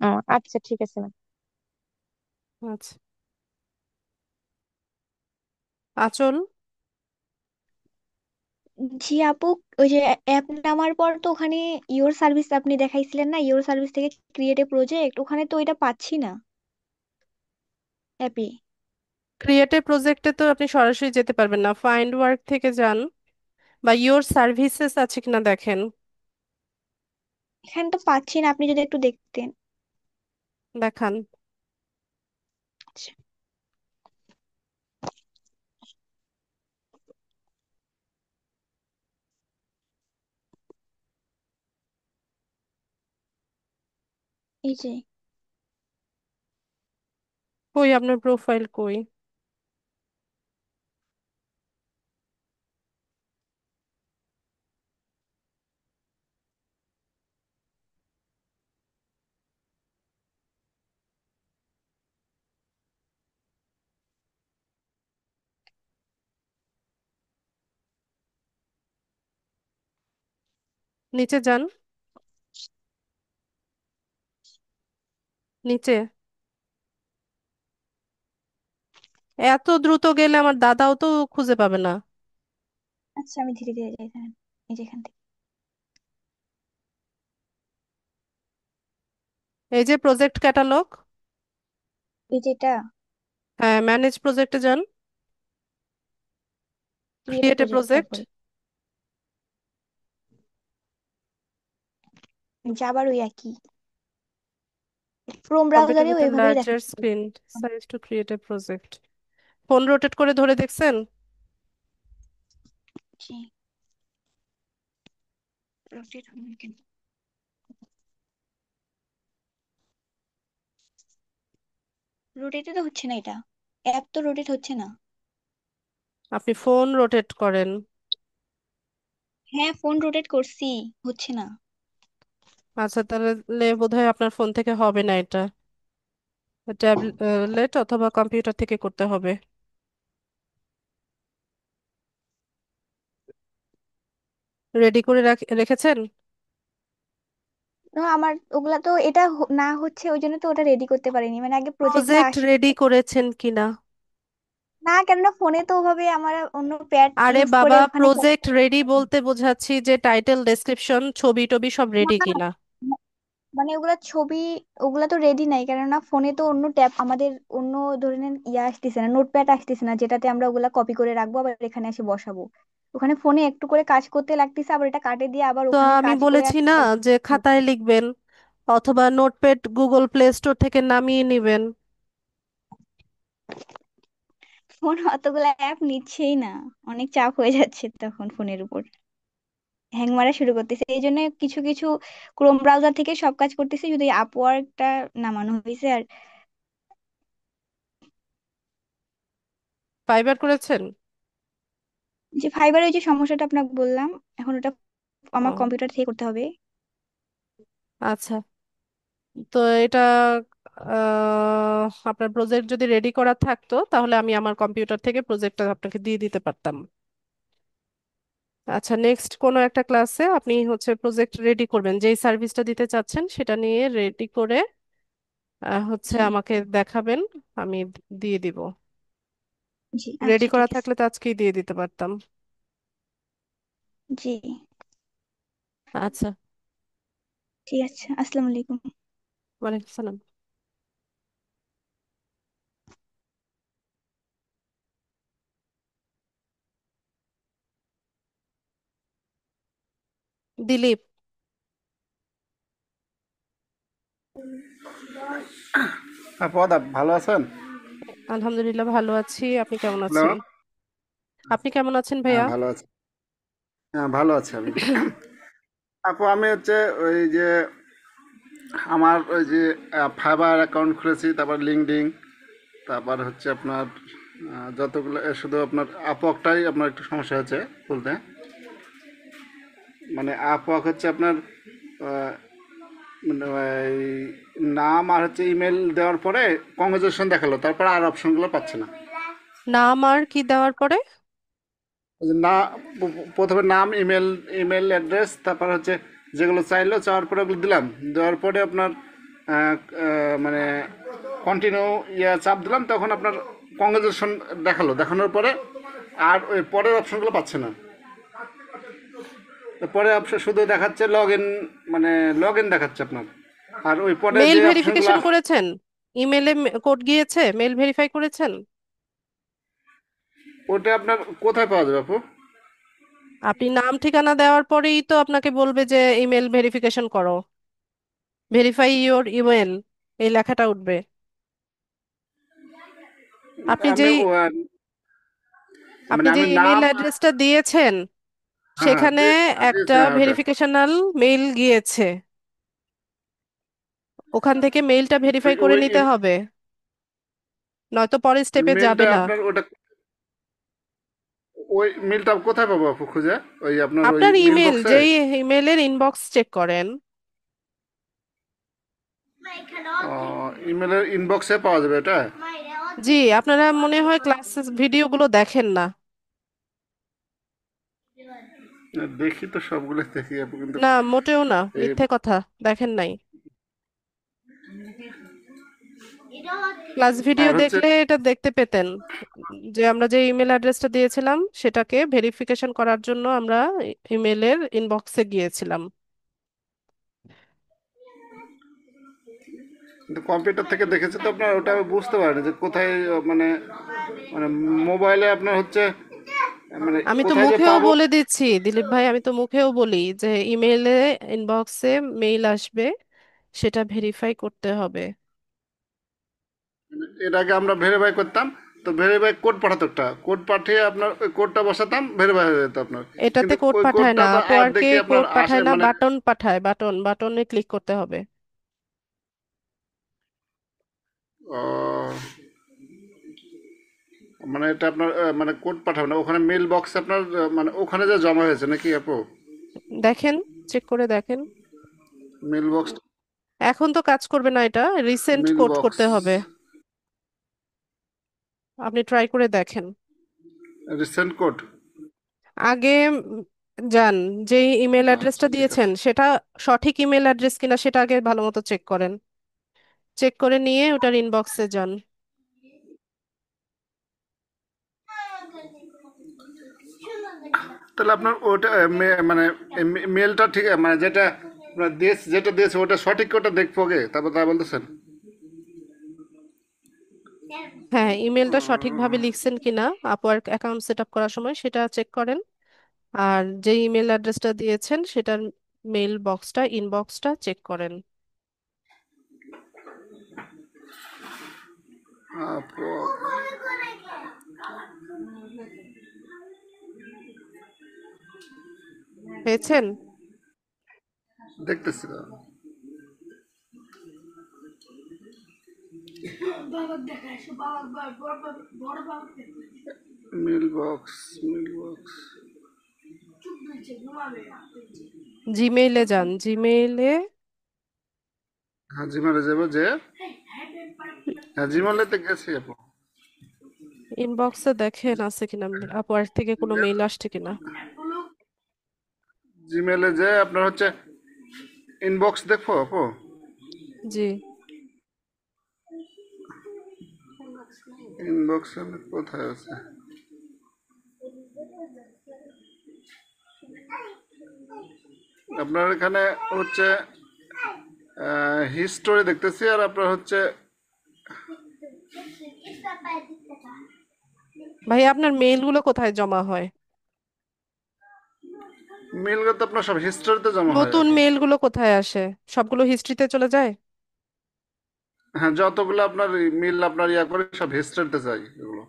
ও আচ্ছা, ঠিক আছে ম্যাম। আচ্ছা, আঁচল। জি আপু, ওই যে অ্যাপ নামার পর তো ওখানে ইওর সার্ভিস আপনি দেখাইছিলেন না, ইওর সার্ভিস থেকে ক্রিয়েট এ প্রজেক্ট, ওখানে তো এটা পাচ্ছি না অ্যাপে। ক্রিয়েটে প্রজেক্টে তো আপনি সরাসরি যেতে পারবেন না, ফাইন্ড ওয়ার্ক থেকে যান বা ইওর সার্ভিসেস আছে কিনা দেখেন। এখানে তো পাচ্ছি না, আপনি যদি একটু দেখতেন। দেখান। আচ্ছা, এই যে কই আপনার প্রোফাইল কই? নিচে যান, নিচে। এত দ্রুত গেলে আমার দাদাও তো খুঁজে পাবে না। আচ্ছা, আমি ধীরে ধীরে যাই, দাঁড়ান। এই যে এখান থেকে, এই যে প্রজেক্ট ক্যাটালগ। এই যেটা হ্যাঁ, ম্যানেজ প্রজেক্টে যান, create a create a project, project. তারপরে যে আবার ওই একই ক্রোম কম্পিউটার ব্রাউজারেও উইথ এভাবেই লার্জার দেখাচ্ছে। Screen size to create a project. Phone rotate করে ধরে দেখছেন? জি, রোটেট হবে না কেন? রোটেটে তো হচ্ছে না, এটা অ্যাপ তো রোটেট হচ্ছে না। আপনি ফোন রোটেট করেন। হ্যাঁ, ফোন রোটেট করছি, হচ্ছে না। আচ্ছা, তাহলে বোধহয় আপনার ফোন থেকে হবে না এটা, ট্যাবলেট অথবা কম্পিউটার থেকে করতে হবে। রেডি করে রেখেছেন? না, আমার ওগুলা তো এটা না হচ্ছে, ওই জন্য তো ওটা রেডি করতে পারিনি, মানে আগে প্রজেক্টটা প্রজেক্ট রেডি আসছে। করেছেন কিনা? না, কেননা ফোনে তো ওভাবে আমার অন্য প্যাড আরে ইউজ করে বাবা, ওখানে প্রজেক্ট রেডি বলতে বোঝাচ্ছি যে টাইটেল, ডেসক্রিপশন, ছবি টবি সব রেডি না, কিনা। মানে ওগুলা ছবি, ওগুলা তো রেডি নাই, কেননা ফোনে তো অন্য ট্যাব আমাদের, অন্য ধরনের ইয়া আসতেছে না, নোটপ্যাড আসতেছে না, যেটাতে আমরা ওগুলা কপি করে রাখবো আবার এখানে এসে বসাবো। ওখানে ফোনে একটু করে কাজ করতে লাগতেছে, আবার এটা কাটে দিয়ে আবার তো ওখানে আমি কাজ করে বলেছি না যে খাতায় লিখবেন অথবা নোটপ্যাড গুগল প্লে স্টোর থেকে নামিয়ে নিবেন। ফোন অতগুলা অ্যাপ নিচ্ছেই না, অনেক চাপ হয়ে যাচ্ছে তখন ফোনের উপর, হ্যাং মারা শুরু করতেছে। এই জন্য কিছু কিছু ক্রোম ব্রাউজার থেকে সব কাজ করতেছি, শুধু আপওয়ার্কটা নামানো হয়েছে। আর ফাইবার করেছেন? যে ফাইবারের যে সমস্যাটা আপনাকে বললাম, এখন ওটা আমার ও কম্পিউটার থেকে করতে হবে। আচ্ছা, তো এটা আপনার প্রজেক্ট যদি রেডি করা থাকতো তাহলে আমি আমার কম্পিউটার থেকে প্রজেক্টটা আপনাকে দিয়ে দিতে পারতাম। আচ্ছা, নেক্সট কোনো একটা ক্লাসে আপনি হচ্ছে প্রজেক্ট রেডি করবেন, যেই সার্ভিসটা দিতে চাচ্ছেন সেটা নিয়ে রেডি করে হচ্ছে জি, আমাকে দেখাবেন, আমি দিয়ে দিব। জি, রেডি আচ্ছা করা ঠিক আছে। থাকলে তো আজকেই দিয়ে দিতে পারতাম। জি, আচ্ছা। ঠিক আছে, আসসালামু আলাইকুম। ওয়ালাইকুম সালাম। দিলীপ। পদ ভালো আছেন? আলহামদুলিল্লাহ ভালো আছি, আপনি কেমন হ্যালো। আছেন? আপনি কেমন আছেন হ্যাঁ ভাইয়া? ভালো আছে। হ্যাঁ ভালো আছি আমি। আপু আমি হচ্ছে ওই যে আমার ওই যে ফাইবার অ্যাকাউন্ট খুলেছি, তারপর লিঙ্কডিন, তারপর হচ্ছে আপনার যতগুলো শুধু আপনার আপওয়ার্কটাই আপনার একটু সমস্যা হয়েছে খুলতে। মানে আপওয়ার্ক হচ্ছে আপনার আহ, মানে ওই নাম আর হচ্ছে ইমেল দেওয়ার পরে কংগ্রেচুলেশন দেখালো, তারপর আর অপশনগুলো পাচ্ছে না। নাম আর কি দেওয়ার পরে? ওই যে না, প্রথমে নাম, ইমেল, ইমেল অ্যাড্রেস, তারপর হচ্ছে যেগুলো চাইলো, চাওয়ার পরে ওগুলো দিলাম, দেওয়ার পরে আপনার মানে কন্টিনিউ চাপ দিলাম, তখন আপনার কংগ্রেচুলেশন দেখালো, দেখানোর পরে আর ওই পরের অপশনগুলো পাচ্ছে না। তো পরের অপশন শুধু দেখাচ্ছে লগ ইন, মানে লগ ইন দেখাচ্ছে আপনার, আর ওই পরে মেল যে অপশনগুলো ভেরিফিকেশন করেছেন? ইমেলে কোড গিয়েছে, মেল ভেরিফাই করেছেন? ওটা আপনার কোথায় পাওয়া যাবে আপু? আপনি নাম ঠিকানা দেওয়ার পরেই তো আপনাকে বলবে যে ইমেল ভেরিফিকেশন করো, ভেরিফাই ইওর ইমেল, এই লেখাটা উঠবে। আপনি আমি যেই আপনি মানে যে আমি ইমেল নাম, অ্যাড্রেসটা দিয়েছেন হ্যাঁ হ্যাঁ সেখানে একটা দিয়েছি, হ্যাঁ ওটা। ভেরিফিকেশনাল মেইল গিয়েছে, ওখান থেকে মেইলটা ভেরিফাই ওই করে ওই নিতে হবে, নয়তো পরের স্টেপে মেলটা যাবে না। আপনার ওটা, ওই মেলটা কোথায় পাবো আপু খুঁজে? ওই আপনার ওই আপনার মেল ইমেল, বক্সে? যেই ইমেলের ইনবক্স চেক করেন। ইমেলের ইনবক্সে পাওয়া যাবে এটা? জি, আপনারা মনে হয় ক্লাস ভিডিওগুলো দেখেন না। দেখি তো, সবগুলো দেখি আপু, কিন্তু না, মোটেও না, এই মিথ্যে কথা, দেখেন নাই। ক্লাস ভিডিও আর হচ্ছে দেখলে এটা দেখতে পেতেন যে আমরা যে ইমেল অ্যাড্রেসটা দিয়েছিলাম সেটাকে ভেরিফিকেশন করার জন্য আমরা ইমেলের ইনবক্সে গিয়েছিলাম। কিন্তু কম্পিউটার থেকে দেখেছি তো আপনার, ওটা আমি বুঝতে পারিনি যে কোথায় মানে, মানে মোবাইলে আপনার হচ্ছে মানে আমি তো কোথায় যে মুখেও পাবো। বলে দিচ্ছি দিলীপ ভাই, আমি তো মুখেও বলি যে ইমেলে ইনবক্সে মেইল আসবে, সেটা ভেরিফাই করতে হবে। এর আগে আমরা ভেরিফাই করতাম, তো ভেরিফাই কোড পাঠাতো, একটা কোড পাঠিয়ে আপনার ওই কোডটা বসাতাম, ভেরিফাই হয়ে যেত আপনার। এটাতে কিন্তু কোড ওই পাঠায় কোডটা না, তো আর আপওয়ার্কে দেখি আপনার কোড আসে পাঠায় না, মানে, বাটন পাঠায়, বাটনে ক্লিক করতে হবে। ও, মানে এটা আপনার মানে কোড পাঠাবে না, ওখানে মেল বক্স আপনার মানে ওখানে যা জমা হয়েছে নাকি আপু? দেখেন, চেক করে দেখেন। মেল বক্স, এখন তো কাজ করবে না, এটা রিসেন্ট মেল কোড বক্স, করতে হবে, আপনি ট্রাই করে দেখেন। Recent code. আগে যান, যে ইমেল আচ্ছা অ্যাড্রেসটা ঠিক দিয়েছেন আছে। সেটা সঠিক ইমেল অ্যাড্রেস কিনা সেটা আগে ভালো মতো চেক করেন, চেক করে নিয়ে ওটার ইনবক্সে যান। তাহলে আপনার ওটা মানে মেলটা ঠিক, মানে যেটা আপনার যেটা দিয়েছে ওটা সঠিক, ওটা দেখবো আগে, তারপর তা বলতেছেন? হ্যাঁ, ইমেলটা সঠিকভাবে লিখছেন কিনা আপওয়ার্ক অ্যাকাউন্ট সেট আপ করার সময় সেটা চেক করেন, আর যে ইমেল অ্যাড্রেসটা দিয়েছেন সেটার মেইল বক্সটা, ইনবক্সটা চেক করেন। আপু, পেয়েছেন? দেখতেছি তো। মেল বক্স, মেল বক্স, জিমেইলে যান, জিমেইলে হ্যাঁ জিমেলে যাবো যে, হ্যাঁ জিমেলেতে গেছি আপু। ইনবক্সে দেখেন আছে কিনা, আপওয়ার্ক থেকে কোনো মেইল আসছে কিনা। জিমেলে যে আপনার হচ্ছে ইনবক্স দেখবো আপু? জি, ইনবক্স কোথায় আছে? আপনার এখানে হচ্ছে হিস্টোরি দেখতেছি, আর আপনার হচ্ছে ভাই আপনার মেইলগুলো কোথায় জমা হয়? মেলগুলো তো আপনার সব হিস্টোরিতে জমা হয় নতুন আপু। মেইলগুলো কোথায় আসে? সবগুলো হিস্ট্রিতে চলে যায়? হ্যাঁ যতগুলো আপনার মেল আপনার ইয়া করে সব হিস্টোরিতে চাই এগুলো।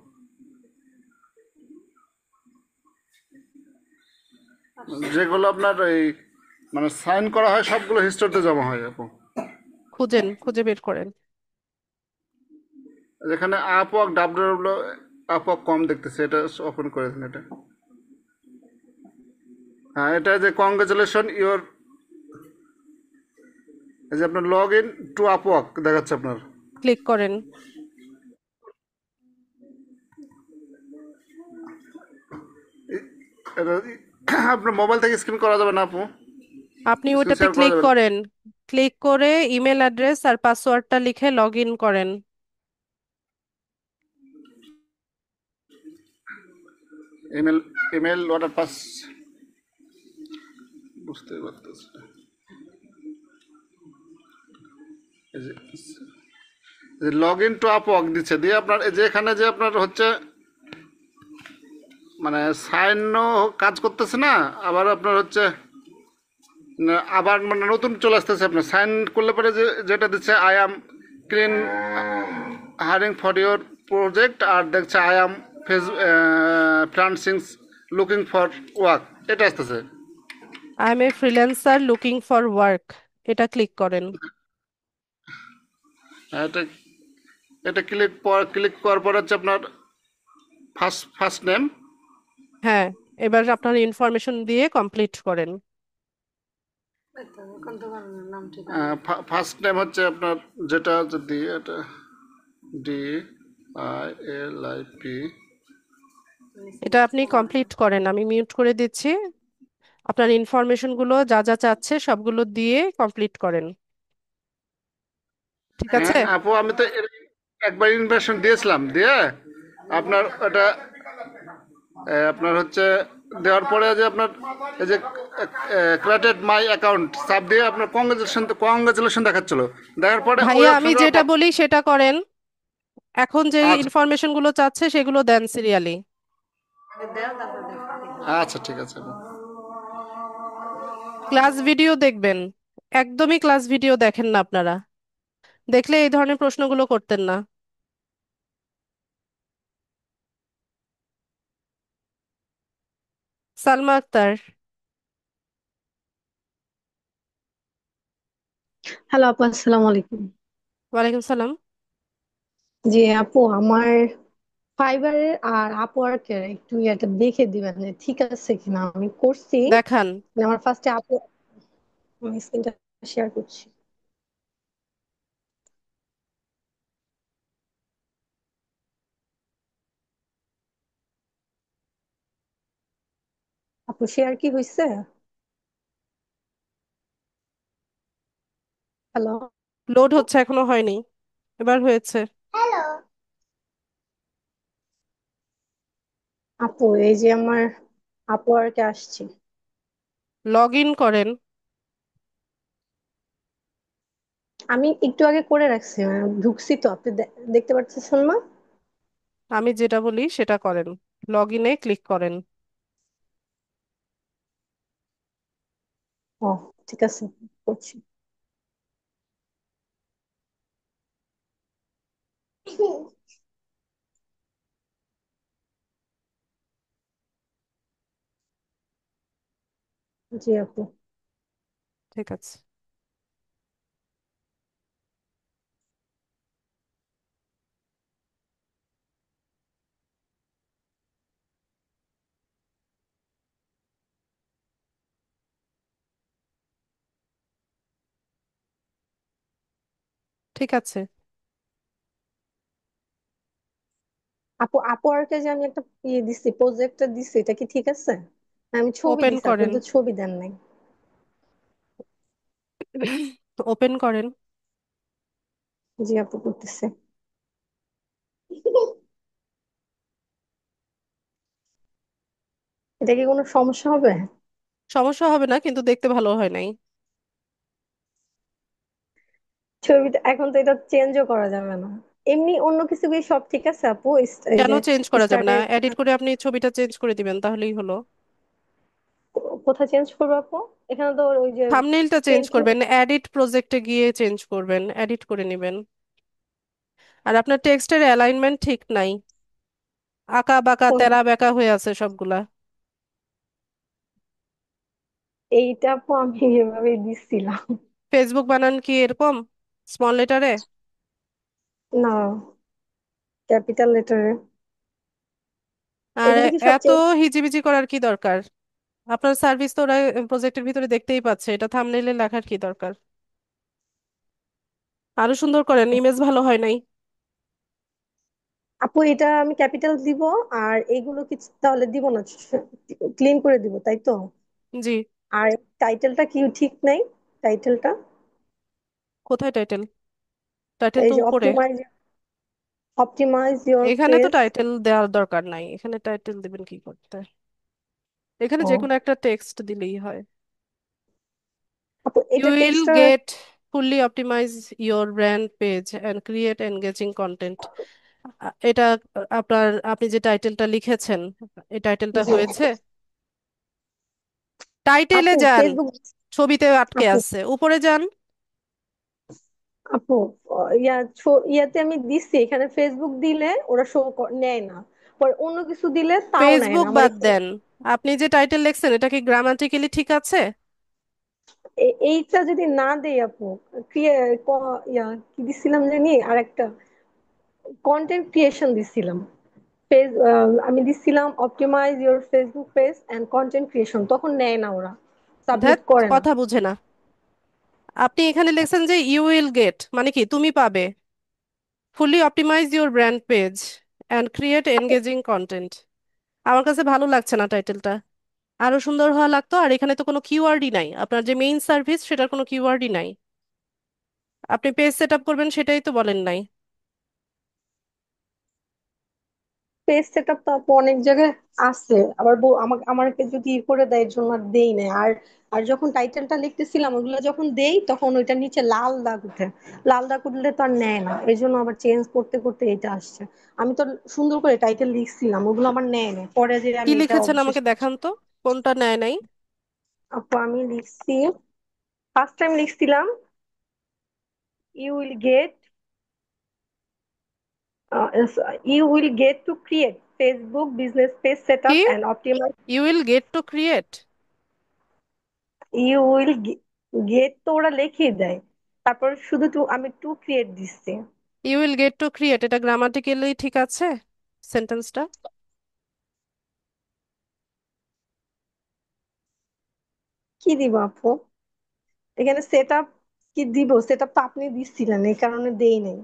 যেগুলো আপনার এই মানে সাইন করা হয় সবগুলো হিস্টোরিতে জমা হয় আপু। খুঁজে বের করেন। যেখানে আপওয়ার্ক ডাব্লিউ আপওয়ার্ক কম দেখতেছে, এটা ওপেন করে দিন এটা। হ্যাঁ, এটা যে কংগ্রেচুলেশন ইওর, এই যে আপনার লগ ইন টু আপওয়ার্ক দেখাচ্ছে আপনার। ক্লিক করেন। এটা আপনার মোবাইল থেকে স্ক্রিন করা যাবে না আপু, আপনি স্ক্রিন ওটাতে শেয়ার করা ক্লিক যাবে না। করেন, ক্লিক করে ইমেল অ্যাড্রেস আর পাসওয়ার্ডটা লিখে লগ ইন করেন। ইমেল ইমেল ওয়াটার পাস, বুঝতে পারতেছি। লগ ইন টু আপওয়ার্ক দিচ্ছে, দিয়ে আপনার এই যে এখানে যে আপনার হচ্ছে মানে সাইনও কাজ করতেছে না, আবার আপনার হচ্ছে আবার মানে নতুন চলে আসতেছে। আপনার সাইন করলে পরে যে যেটা দিচ্ছে I am clean hiring for your project, আর দেখছে আই অ্যাম ফেস ফ্রান্সিংস লুকিং ফর ওয়ার্ক, এটা আসতেছে। I am a freelancer looking for work, এটা ক্লিক করেন। এটা এটা ক্লিক করার পর হচ্ছে আপনার ফার্স্ট নেম। হ্যাঁ, এবার আপনার ইনফরমেশন দিয়ে কমপ্লিট করেন। ফার্স্ট নেম হচ্ছে আপনার যেটা যদি এটা DILIP। এটা আপনি কমপ্লিট করেন, আমি মিউট করে দিচ্ছি। আপনার ইনফরমেশনগুলো যা যা চাচ্ছে সবগুলো দিয়ে কমপ্লিট করেন, ঠিক হ্যাঁ আছে? আপু, আমি তো একবার ইনভেশন দিয়েছিলাম, দিয়ে আপনার ওটা আপনার হচ্ছে দেওয়ার পরে যে আপনার এই যে ক্রেডিট মাই অ্যাকাউন্ট চাপ দিয়ে আপনার কংগ্রেচুলেশন দেখাচ্ছিল, দেখার পরে ওই ভাইয়া আমি অপশনটা যেটা বলি সেটা করেন। এখন যে আচ্ছা ইনফরমেশনগুলো চাচ্ছে সেগুলো দেন সিরিয়ালি। আচ্ছা ঠিক আছে আপু। ক্লাস ভিডিও দেখবেন, একদমই ক্লাস ভিডিও দেখেন না আপনারা, দেখলে এই ধরনের প্রশ্নগুলো করতেন না। সালমা আক্তার। হ্যালো আপু, আসসালামু আলাইকুম। ওয়ালাইকুম সালাম। জি আপু, আমার ফাইবারের আর আপওয়ার্কের একটু এটা দেখে দিবেন যে ঠিক আছে কিনা। আমি করছি, দেখান। মানে আমার ফার্স্টে আপু, আমি স্ক্রিনটা শেয়ার করছি। আপু শেয়ার কি হয়েছে? হ্যালো লোড হচ্ছে, এখনো হয়নি, এবার হয়েছে। আপু, এই যে আমার আপওয়ার্কে আসছি। লগ ইন করেন। আমি একটু আগে করে রাখছি, মানে ঢুকছি তো, আপনি দেখতে পাচ্ছেন না? আমি যেটা বলি সেটা করেন, লগ ইনে ক্লিক করেন। ও ঠিক আছে, করছি। জি আপু। ঠিক আছে, ঠিক আছে। আপু আপওয়ার্কে যে আমি একটা ইয়ে দিছি, প্রজেক্টটা দিছি, এটা কি ঠিক আছে? আমি ছবি ওপেন দিছি, আপনি করেন। তো ছবি দেন নাই। ওপেন করেন। জি আপু, করতেছে। এটা কি কোনো সমস্যা হবে? সমস্যা হবে না, কিন্তু দেখতে ভালো হয় নাই। ছবিটা এখন তো এটা চেঞ্জও করা যাবে না। এমনি অন্য কিছু কি সব ঠিক আছে আপু? এই কেন যে চেঞ্জ করা যাবে না? স্টার্টের এডিট করে আপনি ছবিটা চেঞ্জ করে দিবেন, তাহলেই হলো। কোথায় চেঞ্জ করবো আপু? এখানে তো ওই যে থাম্বনেইলটা চেঞ্জ পেন্ট। করবেন, এডিট প্রজেক্টে গিয়ে চেঞ্জ করবেন, এডিট করে নেবেন। আর আপনার টেক্সটের অ্যালাইনমেন্ট ঠিক নাই, আঁকা বাঁকা তেরা বেঁকা হয়ে আছে সবগুলা। এইটা আপু আমি এভাবে দিচ্ছিলাম। ফেসবুক বানান কি এরকম স্মল লেটারে? না, ক্যাপিটাল লেটারে। আর এগুলো কি এত সবচেয়ে হিজিবিজি করার কি দরকার? আপনার সার্ভিস তো ওরা প্রজেক্টের ভিতরে দেখতেই পাচ্ছে, এটা থাম্বনেইলে লেখার কি দরকার? আরো সুন্দর করেন, ইমেজ ভালো হয় নাই। আপু এটা আমি ক্যাপিটাল দিব, আর এইগুলো কি তাহলে দিব না, ক্লিন করে দিব তাই তো? জি। আর টাইটেলটা কি ঠিক নাই? টাইটেলটা কোথায় টাইটেল? টাইটেল এই তো যে উপরে। অপটিমাইজ, অপটিমাইজ ইওর এখানে তো পেজ। টাইটেল দেওয়ার দরকার নাই, এখানে টাইটেল দিবেন কি করতে? এখানে ও যে কোনো একটা টেক্সট দিলেই হয়। আপু You এটা will টেক্সটটা get fully optimize your brand page and create engaging content. এটা আপনি যে টাইটেলটা লিখেছেন, এই টাইটেলটা জি হয়েছে? টাইটেলে আপু যান, ফেসবুক। ছবিতে আটকে আপু আছে, উপরে যান। আপু ইয়াতে আমি দিচ্ছি, এখানে ফেসবুক দিলে ওরা নেয় না, পরে অন্য কিছু দিলে তাও নেয় না ফেসবুক আমার বাদ দেন, আপনি যে টাইটেল লিখছেন এটা কি গ্রামাটিক্যালি ঠিক আছে? এইটা যদি না দেই আপু, কি দিছিলাম জানি আর একটা কন্টেন্ট ক্রিয়েশন দিছিলাম। আমি দিছিলাম optimise your Facebook page and content creation, তখন নেয় না ওরা, সাবমিট ধ্যাত, করে না। কথা বুঝে না। আপনি এখানে লিখছেন যে ইউ উইল গেট, মানে কি তুমি পাবে, fully optimise your brand page and create engaging content. আমার কাছে ভালো লাগছে না টাইটেলটা, আরো সুন্দর হওয়া লাগতো। আর এখানে তো কোনো কিওয়ার্ডই নাই, আপনার যে মেইন সার্ভিস সেটার কোনো কিওয়ার্ডই নাই। আপনি পেজ সেট আপ করবেন সেটাই তো বলেন নাই। পেজ সেট আপ তো আপু অনেক জায়গায় আছে, আবার আমাকে আমাকে যদি করে দেয় এর জন্য আর দেই না। আর আর যখন টাইটেলটা লিখতেছিলাম ওগুলো যখন দেই তখন ওইটার নিচে লাল দাগ উঠে, লাল দাগ উঠলে তো আর নেয় না, এই জন্য আবার চেঞ্জ করতে করতে এটা আসছে। আমি তো সুন্দর করে টাইটেল লিখছিলাম, ওগুলো আমার নেয় না, পরে যে কি আমি এটা লিখেছেন অবশেষে। আমাকে দেখান তো, কোনটা নেয় নাই? আপু আমি লিখছি, ফার্স্ট টাইম লিখছিলাম you will get, you will get to create Facebook business page set কি up and optimize. You will get to create? You will get তো ওরা লিখে দেয়, তারপর শুধু আমি টু ক্রিয়েট দিচ্ছি। You will get to create, এটা গ্রামাটিক্যালি ঠিক আছে সেন্টেন্সটা? কি দিব আপু? এখানে সেট আপ কি দিব? সেট আপ তো আপনি দিচ্ছিলেন, এই কারণে দেই নাই।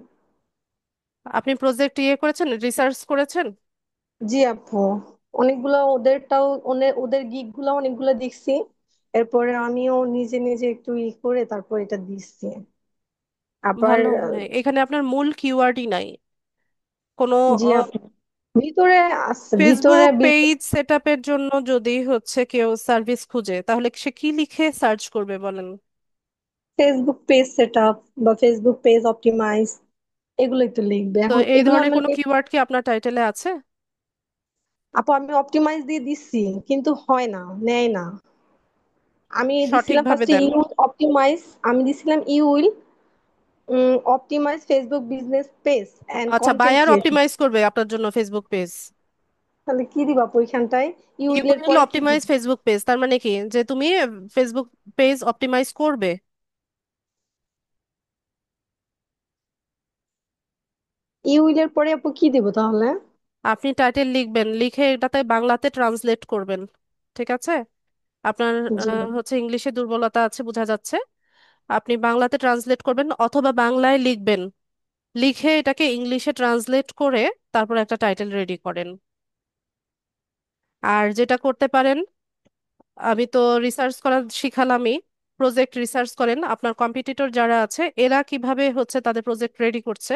আপনি প্রজেক্ট ইয়ে করেছেন, রিসার্চ করেছেন? জি আপু, অনেকগুলো ওদেরটাও, ওদের গিগ গুলো অনেকগুলো দেখছি, এরপরে আমিও নিজে নিজে একটু করে তারপর এটা দিচ্ছি। আবার ভালো, এখানে আপনার মূল কিওয়ার্ডই নাই কোনো। জি আপু, ভিতরে আছে, ভিতরে ফেসবুক পেজ সেট আপের জন্য যদি হচ্ছে কেউ সার্ভিস খুঁজে তাহলে সে কি লিখে সার্চ করবে বলেন? ফেসবুক পেজ সেট আপ বা ফেসবুক পেজ অপটিমাইজ, এগুলোই তো লিখবে তো এখন, এই এগুলো ধরনের আমি কোনো কিওয়ার্ড কি আপনার টাইটেলে আছে? আপু আমি অপটিমাইজ দিয়ে দিচ্ছি কিন্তু হয় না, নেয় না। আমি দিছিলাম সঠিকভাবে ফার্স্টে দেন। ইউ অপটিমাইজ, আমি দিছিলাম you will optimise Facebook business page and আচ্ছা, কন্টেন্ট বায়ার ক্রিয়েশন। অপটিমাইজ করবে আপনার জন্য ফেসবুক পেজ। তাহলে কি দিবা আপু ওইখানটায়? You you will uh will পরে কি অপটিমাইজ দিব? ফেসবুক পেজ তার মানে কি যে তুমি ফেসবুক পেজ অপটিমাইজ করবে? ইউ উইল এর পরে আপু কি দিব তাহলে? আপনি টাইটেল লিখবেন, লিখে এটাতে বাংলাতে ট্রান্সলেট করবেন, ঠিক আছে? আপনার জি হচ্ছে ইংলিশে দুর্বলতা আছে বোঝা যাচ্ছে। আপনি বাংলাতে ট্রান্সলেট করবেন অথবা বাংলায় লিখবেন, লিখে এটাকে ইংলিশে ট্রান্সলেট করে তারপর একটা টাইটেল রেডি করেন। আর যেটা করতে পারেন, আমি তো রিসার্চ করা শিখালামই, প্রজেক্ট রিসার্চ করেন আপনার কম্পিটিটর যারা আছে এরা কিভাবে হচ্ছে তাদের প্রজেক্ট রেডি করছে,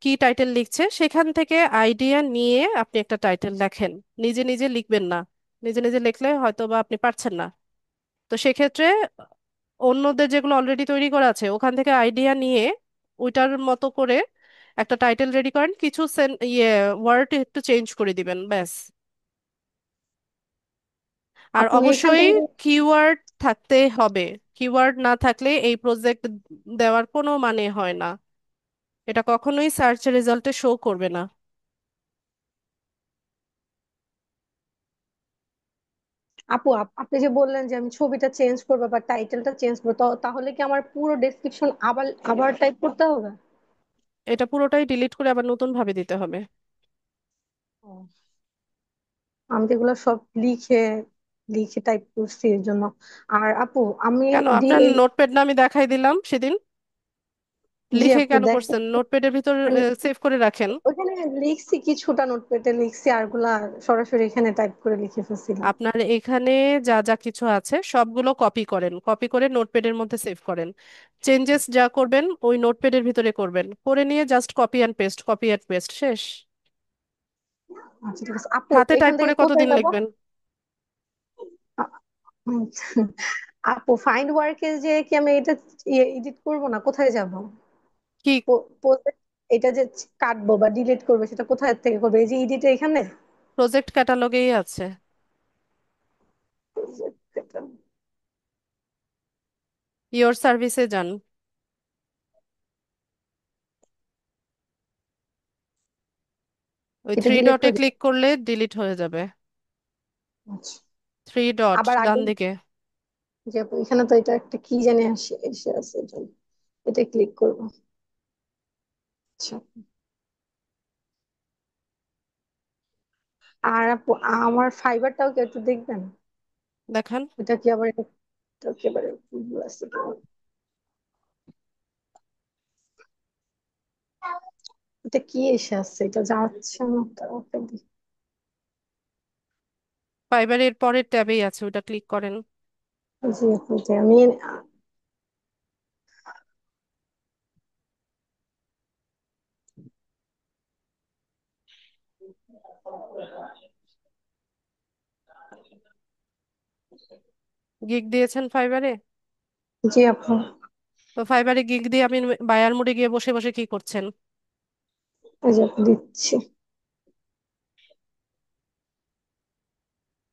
কি টাইটেল লিখছে, সেখান থেকে আইডিয়া নিয়ে আপনি একটা টাইটেল লেখেন। নিজে নিজে লিখবেন না, নিজে নিজে লিখলে হয়তো বা আপনি পারছেন না। তো সেক্ষেত্রে অন্যদের যেগুলো অলরেডি তৈরি করা আছে ওখান থেকে আইডিয়া নিয়ে ওইটার মতো করে একটা টাইটেল রেডি করেন, কিছু ওয়ার্ড একটু চেঞ্জ করে দিবেন, ব্যাস। আর আপু এখান অবশ্যই থেকে কিওয়ার্ড থাকতে হবে, কিওয়ার্ড না থাকলে এই প্রজেক্ট দেওয়ার কোনো মানে হয় না, এটা কখনোই সার্চ রেজাল্টে শো করবে না। আপু আপনি যে বললেন যে আমি ছবিটা চেঞ্জ করবো বা টাইটেলটা চেঞ্জ করবো, তাহলে কি আমার পুরো ডেসক্রিপশন আবার আবার টাইপ করতে হবে? এটা পুরোটাই ডিলিট করে আবার নতুন ভাবে দিতে হবে। ও, আমি তো এগুলো সব লিখে লিখে টাইপ করছি এর জন্য। আর আপু আমি কেন, আপনার এই নোটপ্যাড না আমি দেখাই দিলাম সেদিন? জি লিখে আপু কেন দেখেন, করছেন? নোটপ্যাডের ভিতর মানে সেভ করে রাখেন। ওখানে লিখছি কিছুটা, নোটপ্যাডে লিখছি, আরগুলা সরাসরি এখানে টাইপ করে লিখে ফেলছিলাম। আপনার এখানে যা যা কিছু আছে সবগুলো কপি করেন, কপি করে নোটপ্যাডের মধ্যে সেভ করেন। চেঞ্জেস যা করবেন ওই নোটপ্যাডের ভিতরে করবেন, করে নিয়ে just copy and paste, copy and paste, শেষ। আচ্ছা ঠিক আছে আপু, হাতে এখান টাইপ করে থেকে কোথায় কতদিন যাব? লিখবেন? আপু ফাইন্ড ওয়ার্কে যে কি আমি এটা এডিট করব না, কোথায় যাব? কি? প্রজেক্ট, এটা যে কাটবো বা ডিলিট করবো সেটা কোথায় থেকে করবো? এই যে এডিট এখানে? প্রজেক্ট ক্যাটালগেই আছে, ইওর সার্ভিসে যান। ওই এটা থ্রি ডিলিট ডটে করে ক্লিক দিলাম। করলে ডিলিট হয়ে যাবে। আচ্ছা, থ্রি ডট আবার ডান আগে দিকে। যে আপু এখানে তো এটা একটা কি জানি আসে এসে আছে, এটা এটা ক্লিক করবো। আচ্ছা, আর আপু আমার ফাইবারটাও কি একটু দেখবেন? দেখান। এটা কি আবার এটা একেবারে ভুল আছে কিনা? এটা কি এসে আছে, এটা যাচ্ছে না তো, ওকে ফাইবারের পরের ট্যাবেই আছে, ওটা ক্লিক করেন। জি আপু, যে আমি গিগ দিয়েছেন ফাইবারে? জি আপু, তো ফাইবারে গিগ দিয়ে আপনি বায়ার মোডে গিয়ে বসে বসে কি করছেন? এই যে আপু দিচ্ছি।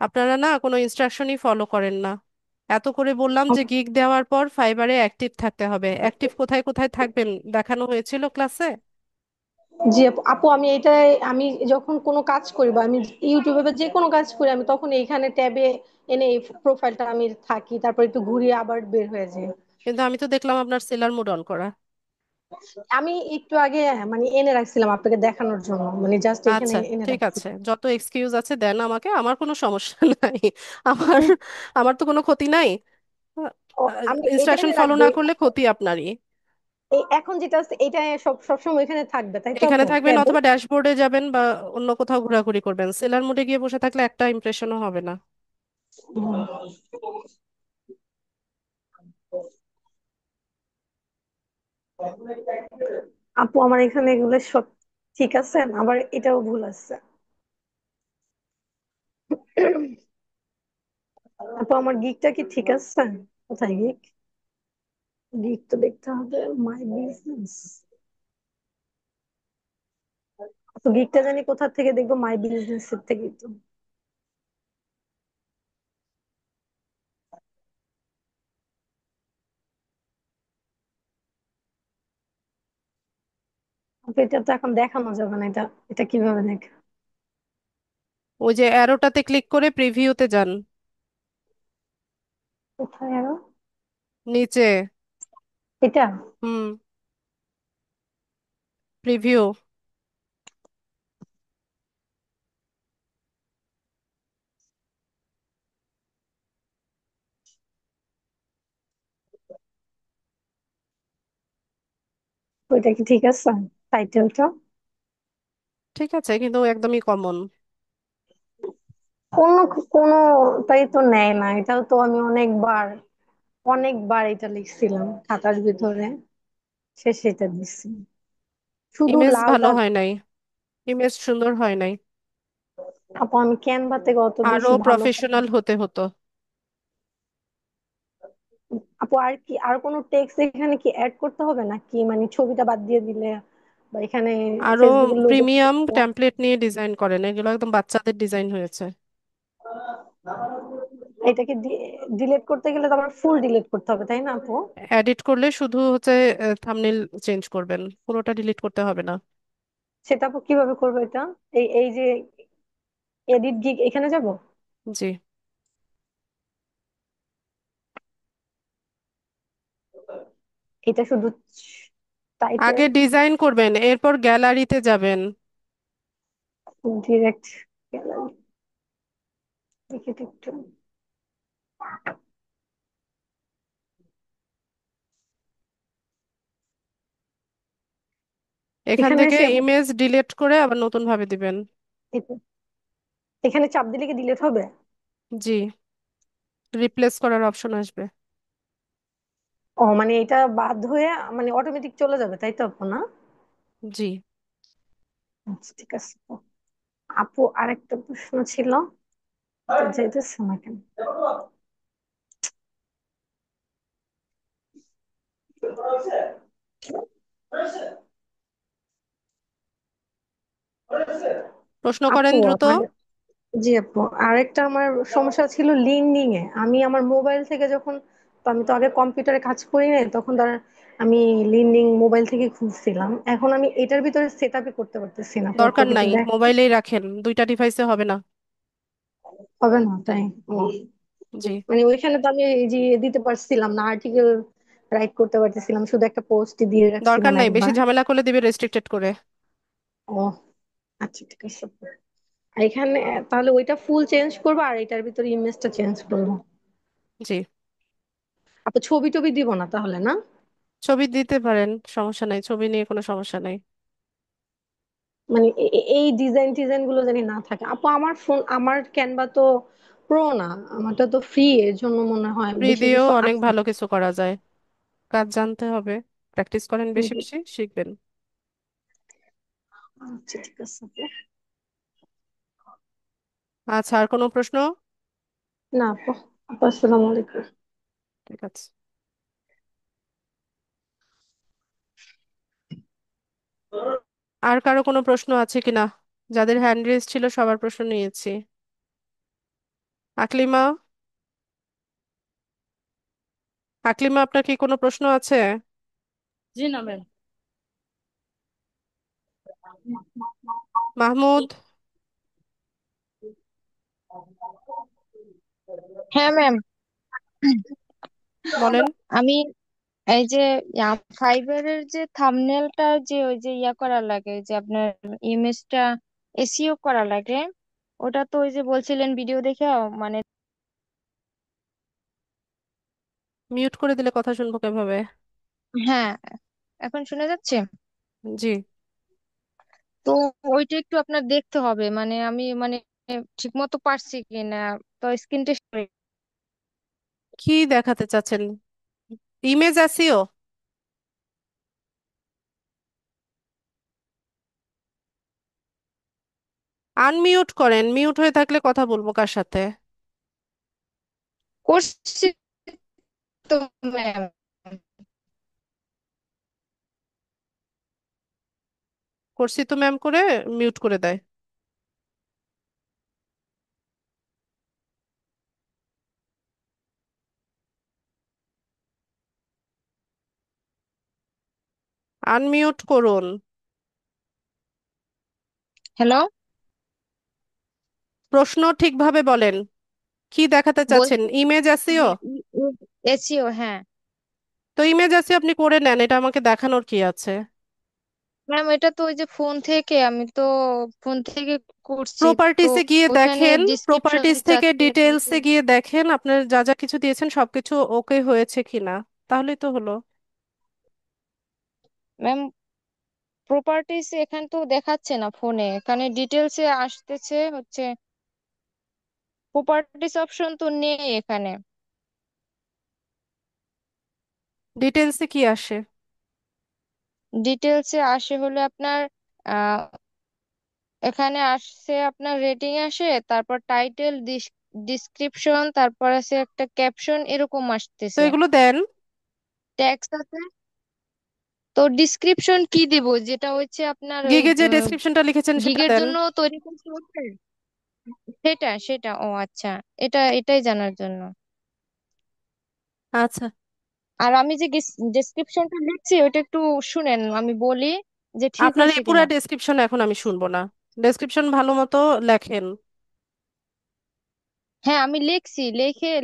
আপনারা না কোনো ইনস্ট্রাকশনই ফলো করেন না। এত করে বললাম যে গিগ দেওয়ার পর ফাইবারে অ্যাক্টিভ থাকতে হবে, অ্যাক্টিভ কোথায় কোথায় থাকবেন দেখানো হয়েছিল ক্লাসে? জি আপু, আপু আমি এটাই, আমি যখন কোনো কাজ করি বা আমি ইউটিউবে বা যে কোনো কাজ করি, আমি তখন এইখানে ট্যাবে এনে এই প্রোফাইলটা আমি থাকি, তারপর একটু ঘুরিয়ে আবার বের হয়ে যাই। কিন্তু আমি তো দেখলাম আপনার সেলার মোড অন করা। আমি একটু আগে মানে এনে রাখছিলাম আপনাকে দেখানোর জন্য, মানে জাস্ট এখানে আচ্ছা, এনে ঠিক রাখছি। আছে, যত এক্সকিউজ আছে দেন আমাকে, আমার কোনো সমস্যা নাই। আমার আমার তো কোনো ক্ষতি নাই। আমি এটা ইনস্ট্রাকশন এনে ফলো রাখবো। না করলে ক্ষতি আপনারই। এখন যেটা আছে এটা সবসময় এখানে থাকবে, তাই তো এখানে আপু থাকবেন ট্যাবে? অথবা ড্যাশবোর্ডে যাবেন বা অন্য কোথাও ঘোরাঘুরি করবেন, সেলার মোডে গিয়ে বসে থাকলে একটা ইমপ্রেশনও হবে না। আপু আমার এখানে এগুলো সব ঠিক আছে, আবার এটাও ভুল আছে। আপু আমার গিকটা কি ঠিক আছে? কোথায় গিক? গিক তো দেখতে হবে, মাই বিজনেস। তো গিকটা জানি কোথা থেকে দেখবো, মাই বিজনেস এর থেকে তো। আপু এটা তো এখন দেখানো যাবে না, এটা এটা কিভাবে দেখ? ওই যে অ্যারোটাতে ক্লিক করে প্রিভিউতে যান, কোথায় আরো? নিচে। এটা? হুম, প্রিভিউ। ওইটা কি ঠিক আছে টাইটেলটা? ঠিক আছে, কিন্তু একদমই কমন। কোনো কোনো তাই তো নেয় না, এটাও তো আমি অনেকবার অনেকবার এটা লিখছিলাম খাতার ভিতরে, শেষে এটা দিচ্ছি, শুধু ইমেজ লাল ভালো দাগ। হয় নাই, ইমেজ সুন্দর হয় নাই, আপু আমি ক্যানভা থেকে অত আরো বেশি ভালো প্রফেশনাল হতে হতো। আপু আর কি আর কোনো টেক্সট এখানে কি অ্যাড করতে হবে নাকি, মানে ছবিটা বাদ দিয়ে দিলে বা এখানে আরো ফেসবুকের লোগো? প্রিমিয়াম টেমপ্লেট নিয়ে ডিজাইন করেন, এগুলো একদম বাচ্চাদের ডিজাইন হয়েছে। এটাকে ডিলিট করতে গেলে তো আবার ফুল ডিলিট করতে হবে, তাই না আপু? এডিট করলে শুধু হচ্ছে থাম্বনেল চেঞ্জ করবেন, পুরোটা ডিলিট করতে হবে না। সেটা আপু কিভাবে করবো এটা? এই এই যে এডিট গিগ এখানে যাব? জি। এটা শুধু টাইটেল, আগে ডিজাইন করবেন, এরপর গ্যালারিতে যাবেন। ডিরেক্ট গ্যালারি, দেখি তো একটু। এখান এখানে থেকে এসে ইমেজ ডিলিট করে আবার নতুন ভাবে দিবেন। এখানে চাপ দিলে কি ডিলিট হবে? জি, রিপ্লেস করার অপশন আসবে। ও মানে এটা বাদ হয়ে মানে অটোমেটিক চলে যাবে, তাই তো আপু, না? জি। আচ্ছা ঠিক আছে আপু। আপু আরেকটা প্রশ্ন ছিল, যাইতেছে না কেন? প্রশ্ন আপু করেন দ্রুত। মানে, জি আপু, আরেকটা আমার সমস্যা ছিল লিঙ্কডিং এ। আমি আমার মোবাইল থেকে যখন, তো আমি তো আগে কম্পিউটারে কাজ করি না, তখন ধর আমি লিঙ্কডিন মোবাইল থেকে খুঁজছিলাম। এখন আমি এটার ভিতরে সেট আপই করতে পারতেছি না, দরকার পরপর নাই, দেখ। মোবাইলেই রাখেন, দুইটা ডিভাইসে হবে না। হবে না, তাই? ও, জি, মানে ওইখানে তো আমি এই যে দিতে পারছিলাম না, আর্টিকেল রাইট করতে পারতেছিলাম, শুধু একটা পোস্ট দিয়ে দরকার রাখছিলাম নাই, বেশি একবার। ঝামেলা করলে দিবে রেস্ট্রিক্টেড করে। ও আচ্ছা ঠিক আছে আপু। আর এখানে তাহলে ওইটা ফুল চেঞ্জ করবো আর এটার ভিতরে ইমেজটা চেঞ্জ করবো। জি, আপু ছবি টবি দিব না তাহলে, না? ছবি দিতে পারেন, সমস্যা নাই, ছবি নিয়ে কোনো সমস্যা নাই। মানে এই ডিজাইন টিজাইন গুলো জানি না থাকে আপু। আমার ফোন, আমার ক্যানভা তো প্রো না, আমারটা তো ফ্রি, এর জন্য মনে হয় ফ্রি বেশি দিয়েও কিছু অনেক আছে। ভালো কিছু করা যায়, কাজ জানতে হবে, প্র্যাকটিস করেন, বেশি জি। বেশি শিখবেন। আচ্ছা ঠিক আছে আপু। আচ্ছা, আর কোনো প্রশ্ন? না আপু, আপু আসসালামু আলাইকুম। ঠিক আছে। আর কারো কোনো প্রশ্ন আছে কিনা? যাদের হ্যান্ড রেজ ছিল সবার প্রশ্ন নিয়েছি। আকলিমা, আকলিমা, আপনার কি কোনো প্রশ্ন আছে? জি না ম্যাম। মাহমুদ, হ্যাঁ ম্যাম। বলেন। আমি এই যে ফাইবারের যে থাম্বনেলটা যে ওই যে করা লাগে, যে আপনার ইমেজটা এসইও করা লাগে, ওটা তো ওই যে বলছিলেন ভিডিও দেখে মানে। মিউট করে দিলে কথা শুনবো কিভাবে? হ্যাঁ, এখন শোনা যাচ্ছে? জি। তো ওইটা একটু আপনার দেখতে হবে, মানে আমি মানে ঠিক মতো পারছি কিনা। তো স্ক্রিন টেস্ট। কি দেখাতে চাচ্ছেন? Image SEO? আনমিউট করেন, মিউট হয়ে থাকলে কথা বলবো কার সাথে? করছি তো ম্যাম। করছি তো ম্যাম করে মিউট করে দেয়। আনমিউট করুন। হ্যালো, প্রশ্ন ঠিকভাবে বলেন, কি দেখাতে চাচ্ছেন? বলছি ইমেজ এসইও? এসিও, হ্যাঁ তো ইমেজ এসইও আপনি করে নেন, এটা আমাকে দেখানোর কি আছে? ম্যাম। এটা তো ওই যে ফোন থেকে, আমি তো ফোন থেকে করছি। তো প্রপার্টিসে গিয়ে ওখানে দেখেন, ডিসক্রিপশন প্রপার্টিস থেকে চাচ্ছে ডিটেলসে গিয়ে দেখেন আপনার যা যা কিছু দিয়েছেন সবকিছু ওকে হয়েছে কিনা, তাহলেই তো হলো। ম্যাম। প্রপার্টিস এখানে তো দেখাচ্ছে না ফোনে, এখানে ডিটেলসে আসতেছে হচ্ছে। প্রপার্টিস অপশন তো নেই এখানে। ডিটেলসে কি আসে? ডিটেলসে আসে হলে আপনার আহ এখানে আসছে আপনার রেটিং আসে, তারপর টাইটেল, ডিসক্রিপশন, তারপর আছে একটা ক্যাপশন, এরকম তো আসতেছে। এগুলো দেন। ট্যাক্স আছে। তো ডিসক্রিপশন কি দিব, যেটা হচ্ছে আপনার ওই গিগে যে ডেসক্রিপশনটা লিখেছেন সেটা গিগের দেন। জন্য তৈরি করতে হচ্ছে। সেটা সেটা ও আচ্ছা। এটাই জানার জন্য। আচ্ছা, আর আমি যে ডেসক্রিপশনটা লিখছি ওইটা একটু শুনেন, আমি বলি যে ঠিক আপনার হয়েছে এই পুরা কিনা। ডেসক্রিপশন এখন আমি শুনবো না, ডেসক্রিপশন ভালো মতো লেখেন। হ্যাঁ, আমি লিখছি,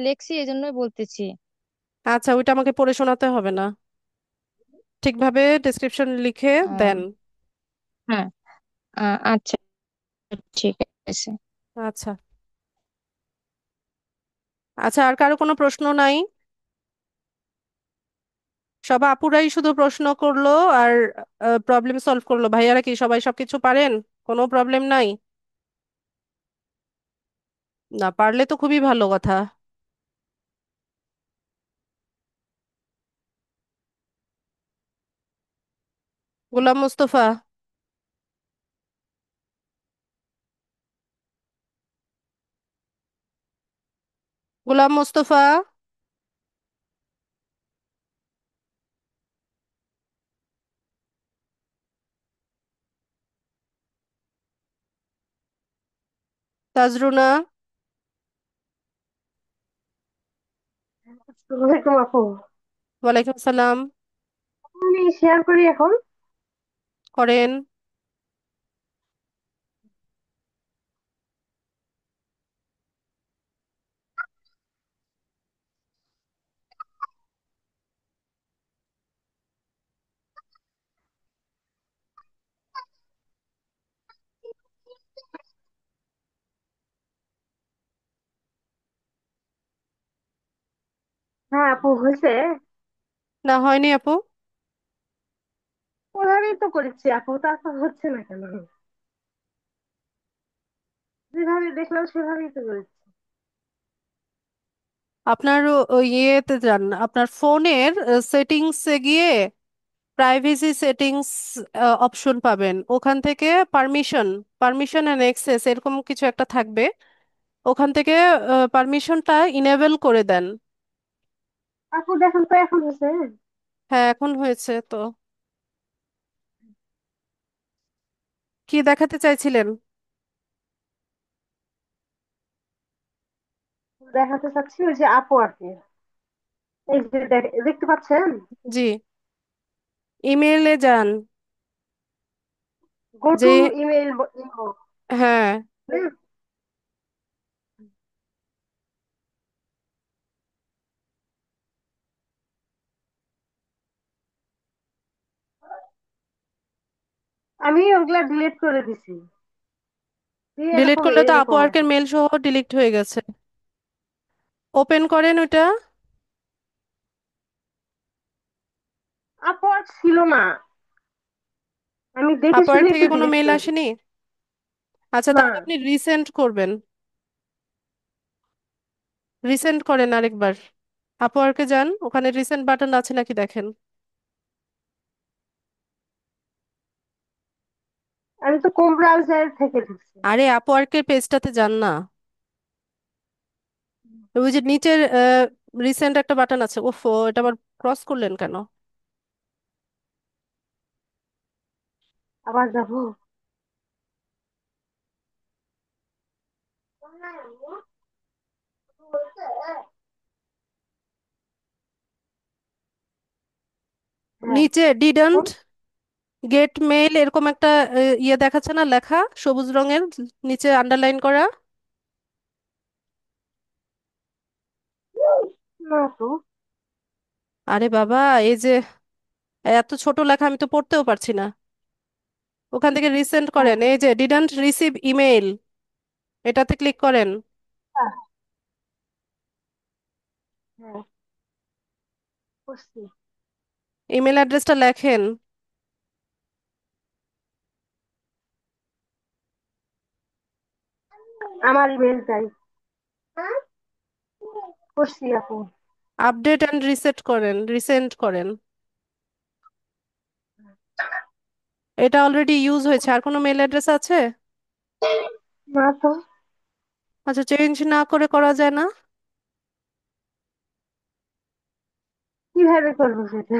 লিখছি, এই জন্যই বলতেছি। আচ্ছা, ওইটা আমাকে পড়ে শোনাতে হবে না। ঠিকভাবে ডেসক্রিপশন লিখে আহ, দেন। হ্যাঁ, আচ্ছা, ঠিক আছে। আচ্ছা। আচ্ছা, আর কারো কোনো প্রশ্ন নাই? সব আপুরাই শুধু প্রশ্ন করলো আর প্রবলেম সলভ করলো, ভাইয়ারা কি সবাই সবকিছু পারেন? কোনো প্রবলেম নাই? না পারলে তো খুবই ভালো কথা। গোলাম মুস্তফা, গোলাম মুস্তফা, তাজরুনা, আসসালামু আলাইকুম আপু। ওয়ালাইকুম সালাম। আমি শেয়ার করি এখন। করেন। হ্যাঁ আপু, হয়েছে। না হয়নি আপু। ওভাবেই তো করেছি আপু, তারপর হচ্ছে না কেন? যেভাবে দেখলাম সেভাবেই তো করেছি। আপনার ওই ইয়েতে যান, আপনার ফোনের সেটিংসে গিয়ে প্রাইভেসি সেটিংস অপশন পাবেন, ওখান থেকে পারমিশন, পারমিশন এন্ড অ্যাক্সেস এরকম কিছু একটা থাকবে, ওখান থেকে পারমিশনটা ইনেবল করে দেন। আপু দেখেন তো, এখন হয়েছে। হ্যাঁ এখন হয়েছে তো। কি দেখাতে চাইছিলেন? দেখাতে চাচ্ছি ওই যে আপু আর কি। এই যে দেখতে পাচ্ছেন? জি, ইমেইলে যান। গো যে টু ইমেল। হ্যাঁ, আমি ওগুলা ডিলিট করে দিছি, দিয়ে ডিলিট এরকম করলে তো এরকম আপওয়ার্কের আসে। মেল সহ ডিলিট হয়ে গেছে। ওপেন করেন ওটা। আপু আর ছিল না, আমি দেখে আপওয়ার্ক শুনে থেকে তো কোনো ডিলিট মেল করে আসেনি? দিচ্ছি। আচ্ছা না, তাহলে আপনি রিসেন্ড করবেন। রিসেন্ড করেন আরেকবার। আপওয়ার্কে যান, ওখানে রিসেন্ট বাটন আছে নাকি দেখেন। আমি তো কোম ব্রাউজার থেকে ঢুকছি। আরে আপওয়ার্কের পেজটাতে যান না, ওই যে নিচের রিসেন্ট একটা বাটন আছে, ওফো এটা আবার ক্রস করলেন কেন? আবার যাবো। হ্যাঁ, নিচে ডিডন্ট গেট মেইল এরকম একটা ইয়ে দেখাচ্ছে না, লেখা সবুজ রঙের, নিচে আন্ডারলাইন করা। না তো। আরে বাবা, এই যে এত ছোট লেখা আমি তো পড়তেও পারছি না। ওখান থেকে রিসেন্ট হ্যাঁ, করেন, এই যে ডিডন্ট রিসিভ ইমেইল, এটাতে ক্লিক করেন। হ্যাঁ, হ্যাঁ, করছি। ইমেল অ্যাড্রেসটা লেখেন। আমার ইমেল চাই। করছি আপু। আপডেট অ্যান্ড রিসেট করেন, রিসেন্ট করেন। এটা অলরেডি ইউজ হয়েছে, আর কোনো মেল অ্যাড্রেস আছে? না তো। আচ্ছা, চেঞ্জ না করে করা যায় না? কিভাবে করবো সেটা?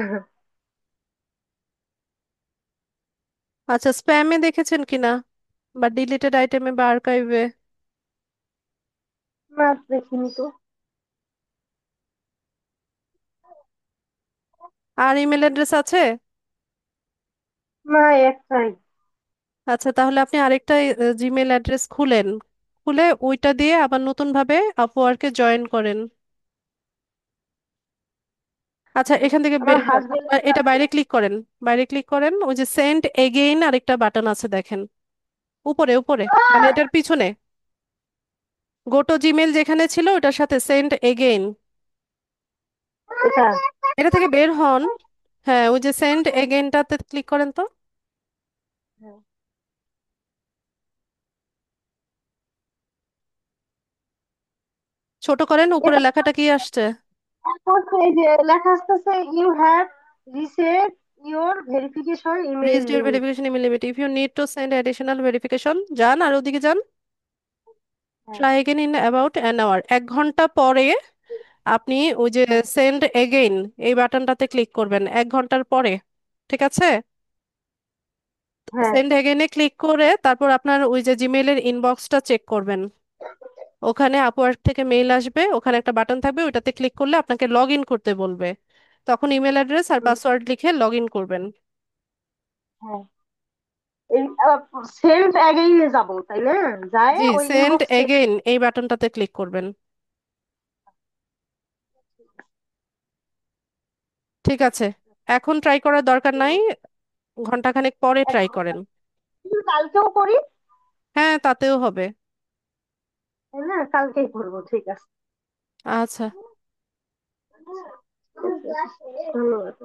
আচ্ছা, স্প্যামে দেখেছেন কিনা, বা ডিলিটেড আইটেমে বা আর্কাইভে? না, দেখিনি তো। আর ইমেল অ্যাড্রেস আছে? না, একটাই। আচ্ছা, তাহলে আপনি আরেকটা জিমেল অ্যাড্রেস খুলেন, খুলে ওইটা দিয়ে আবার নতুন ভাবে আপওয়ার্কে জয়েন করেন। আচ্ছা, এখান থেকে আমার বের হন। হাজবেন্ড। এটা বাইরে ক্লিক করেন। বাইরে ক্লিক করেন, ওই যে সেন্ড এগেইন আরেকটা বাটন আছে দেখেন, উপরে উপরে, মানে এটার পিছনে গো টু জিমেল যেখানে ছিল ওটার সাথে সেন্ড এগেইন, এটা এটা থেকে বের হন। হ্যাঁ, ওই যে সেন্ড এগেইনটাতে ক্লিক করেন তো। ছোট করেন, উপরে এটা লেখাটা কি আসছে? করছে, এই যে লেখা আসতেছে you have reset your verification email Reached your limit. verification email limit. If you need to send additional verification, যান আর ওদিকে যান। হ্যাঁ, Try again in about an hour. 1 ঘন্টা পরে আপনি ওই যে হ্যাঁ, সেন্ড এগেইন এই বাটনটাতে ক্লিক করবেন 1 ঘন্টার পরে। ঠিক আছে? হ্যাঁ, সেন্ড এগেইনে ক্লিক করে তারপর আপনার ওই যে জিমেইলের ইনবক্সটা চেক করবেন। ওখানে আপওয়ার্ক থেকে মেইল আসবে, ওখানে একটা বাটন থাকবে, ওইটাতে ক্লিক করলে আপনাকে লগ ইন করতে বলবে। তখন ইমেল অ্যাড্রেস আর হুম, পাসওয়ার্ড লিখে লগ ইন করবেন। হ্যাঁ। এই সেলফ অ্যাগেইনে যাব তাই না? যায় জি, ওই সেন্ড ইনবক্স চেক। এগেইন এই বাটনটাতে ক্লিক করবেন। ঠিক আছে, এখন ট্রাই করার দরকার নাই, ঘন্টাখানেক পরে এক ট্রাই ঘন্টা করেন। কিন্তু কালকেও করি, হ্যাঁ, তাতেও হবে। তাই না? কালকেই করবো, ঠিক আছে। আচ্ছা। ধন্যবাদ।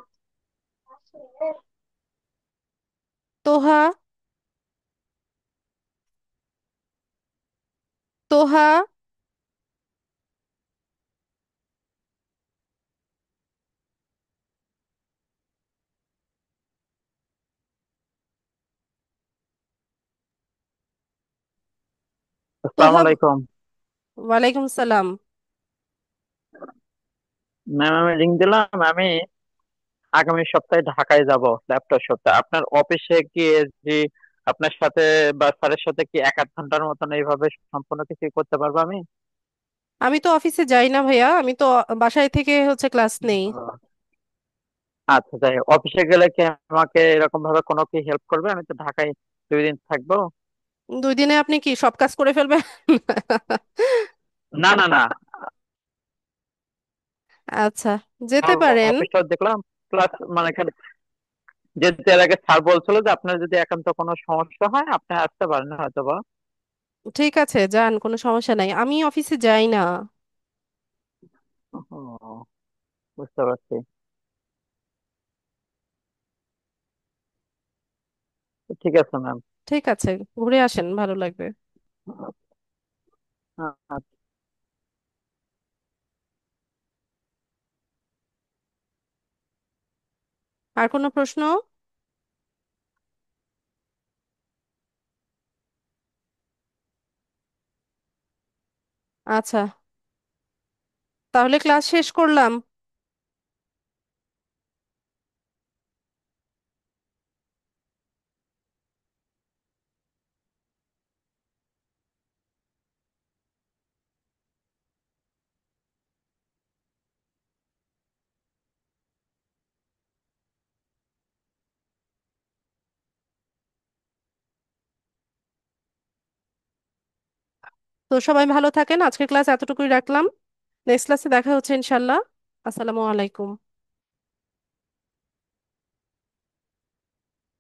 তোহা, তোহা, আসসালামু তোহা। আলাইকুম। ওয়ালাইকুম সালাম। ম্যাম, আমি লিঙ্ক দিলাম। আমি আগামী সপ্তাহে ঢাকায় যাব ল্যাপটপ সপ্তাহে। আপনার অফিসে গিয়ে যে আপনার সাথে বা স্যারের সাথে কি 1-8 ঘন্টার মতন এইভাবে সম্পূর্ণ কিছু করতে পারবো আমি? আমি তো অফিসে যাই না ভাইয়া, আমি তো বাসায় থেকে হচ্ছে ক্লাস নেই। আহ, আচ্ছা, যাই হোক, অফিসে গেলে কি আমাকে এরকম ভাবে কোনো কি হেল্প করবে? আমি তো ঢাকায় 2 দিন থাকবো। 2 দিনে আপনি কি সব কাজ করে ফেলবেন? না, না, না। আচ্ছা, যেতে পারেন। অফিসটা দেখলাম, প্লাস মানে খালি যেতে এর আগে স্যার বলছিল যে আপনার যদি একান্ত কোনো সমস্যা হয় আপনি আসতে পারেন হয়তো বা। ঠিক আছে, যান, কোনো সমস্যা নাই, আমি অফিসে যাই না। ও, বুঝতে পারছি। ঠিক আছে ম্যাম। ঠিক আছে, ঘুরে আসেন, ভালো লাগবে। আর কোনো প্রশ্ন? আচ্ছা, তাহলে ক্লাস শেষ করলাম। তো সবাই ভালো থাকেন, আজকের ক্লাস এতটুকুই রাখলাম। নেক্সট ক্লাসে দেখা হচ্ছে ইনশাল্লাহ। আসসালামু আলাইকুম।